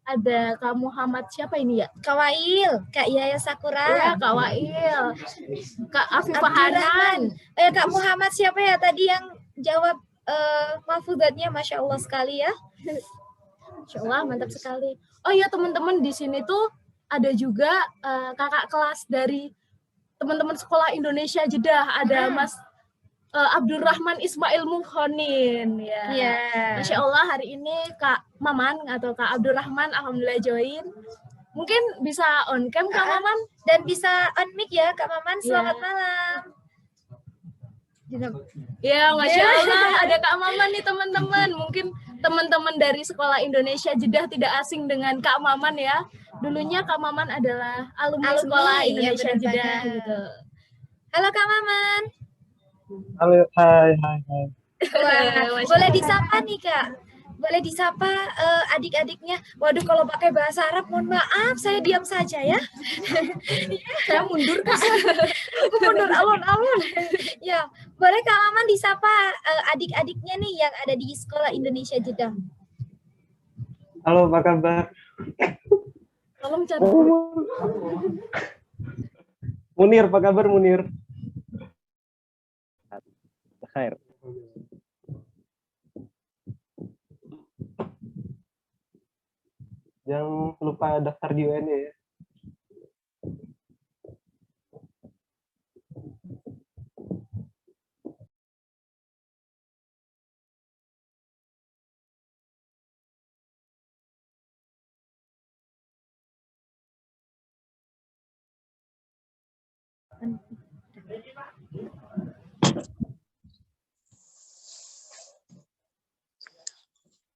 ada Kak Muhammad, siapa ini ya? Kak Wail, Kak Yaya Sakura. Ya, Kak Wail, Kak Afifah Hanan. Kak Muhammad siapa ya tadi yang jawab mahfudzatnya, Masya Allah sekali ya. Masya Allah, mantap sekali. Oh iya teman-teman, di sini tuh ada juga kakak kelas dari teman-teman sekolah Indonesia Jeddah, ada Mas Abdurrahman Ismail Muhonin ya. Masya Allah hari ini Kak Maman atau Kak Abdurrahman alhamdulillah join. Mungkin bisa on cam Kak Maman dan bisa on mic ya Kak Maman. Selamat malam. Ya Masya Allah ada Kak Maman nih teman-teman. Mungkin teman-teman dari sekolah Indonesia Jeddah tidak asing dengan Kak Maman ya. Dulunya Kak Maman adalah alumni sekolah Indonesia Jeddah gitu. Halo Kak Maman. Halo, hai. Wah, boleh disapa nih Kak, boleh disapa adik-adiknya. Waduh kalau pakai bahasa Arab mohon maaf, saya diam saja ya. Saya mundur Kak. Mundur alun-alun. Ya, Boleh Kak Maman disapa adik-adiknya nih yang ada di Sekolah Indonesia Jeddah. Halo, apa kabar? Tolong cari. Munir, apa kabar Munir? Khair. Jangan lupa daftar di UN ya.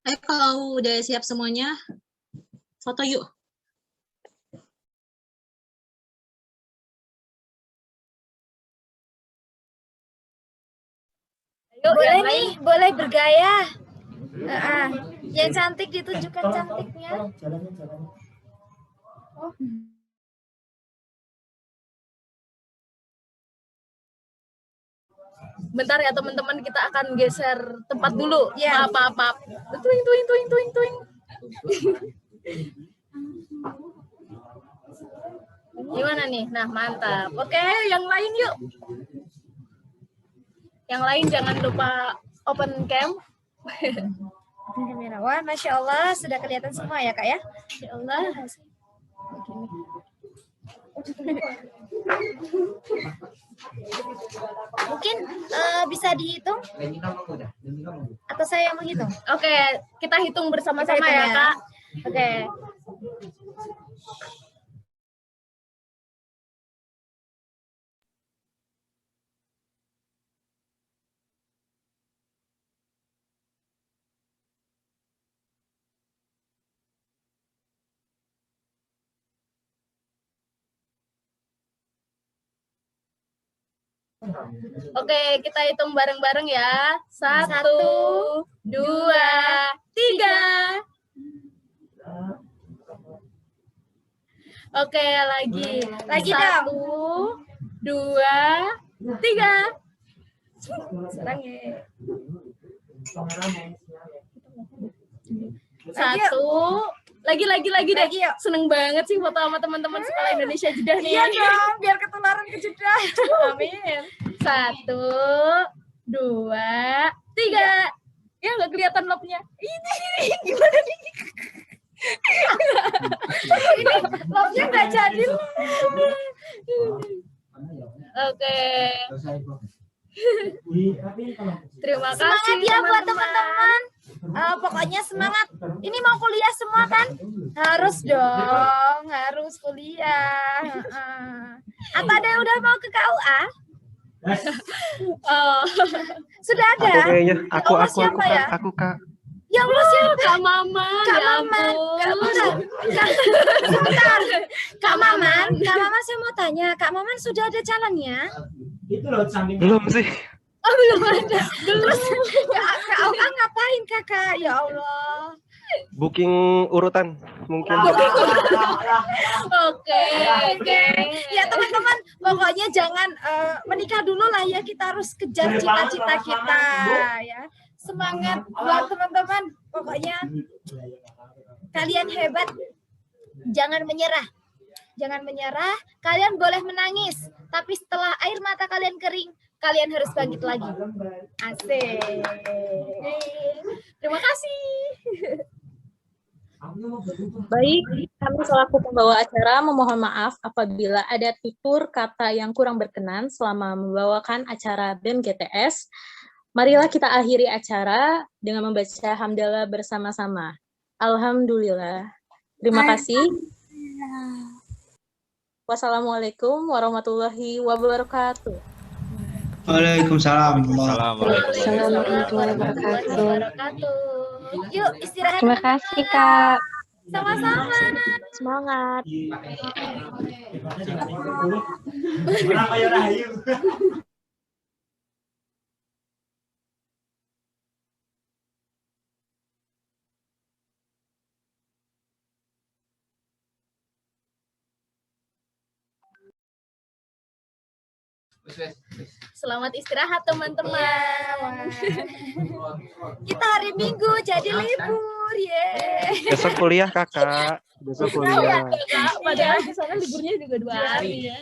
Ayo kalau udah siap semuanya, foto yuk. Boleh nih, boleh bergaya. Yang cantik ditunjukkan cantiknya. Oh. Bentar ya teman-teman, kita akan geser tempat dulu. Ya. Maaf. Tuing. Gimana nih? Nah, mantap. Oke, yang lain yuk. Yang lain jangan lupa open cam. Wah, Masya Allah, sudah kelihatan semua ya Kak ya? Ya Allah. Mungkin bisa dihitung? Atau saya yang menghitung? Oke, kita hitung bersama-sama ya Kak. Oke. Oke, kita hitung bareng-bareng ya. 1, 2, 3. Oke, lagi. Lagi 1, 2, 3. Serangnya. 1. Lagi deh. Seneng banget sih foto sama teman-teman Sekolah Indonesia Jeddah nih. Iya dong, biar ketularan ke Jeddah. Amin. 1, 2, 3. Ya nggak kelihatan love-nya. Ini gimana nih? Ini love-nya nggak jadi. Oke. Terima kasih. Semangat ya buat teman-teman. Pokoknya semangat. Ini mau kuliah semua kan? Harus dong, harus kuliah. Apa ada yang udah mau ke KUA? Sudah ada? Aku kayaknya, aku Kak. Ya Allah, siapa? Kak Mama. Kak Maman. Sebentar. Kak Maman, saya mau tanya. Kak Maman sudah ada calonnya? Belum sih. Oh, belum ada. Terus KUA ngapain Kakak? Ya Allah. Booking urutan mungkin. Oke. Ya teman-teman, pokoknya jangan menikah dulu lah ya. Kita harus kejar cita-cita kita ya. Semangat buat teman-teman. Pokoknya kalian hebat. Jangan menyerah. Jangan menyerah. Kalian boleh menangis, tapi setelah air mata kalian kering, kalian harus bangkit lagi. Asik. Terima kasih. Baik, kami selaku pembawa acara memohon maaf apabila ada tutur kata yang kurang berkenan selama membawakan acara BEM GTS. Marilah kita akhiri acara dengan membaca hamdalah bersama-sama. Alhamdulillah. Terima kasih. Wassalamualaikum warahmatullahi wabarakatuh. Waalaikumsalam. Warahmatullahi wabarakatuh. Yuk istirahat. Terima kasih Kak. Sama-sama. Semangat. Selamat istirahat teman-teman. Kita hari Minggu jadi libur, ye. Besok kuliah kakak. Besok kuliah. Padahal di sana liburnya juga 2 hari ya.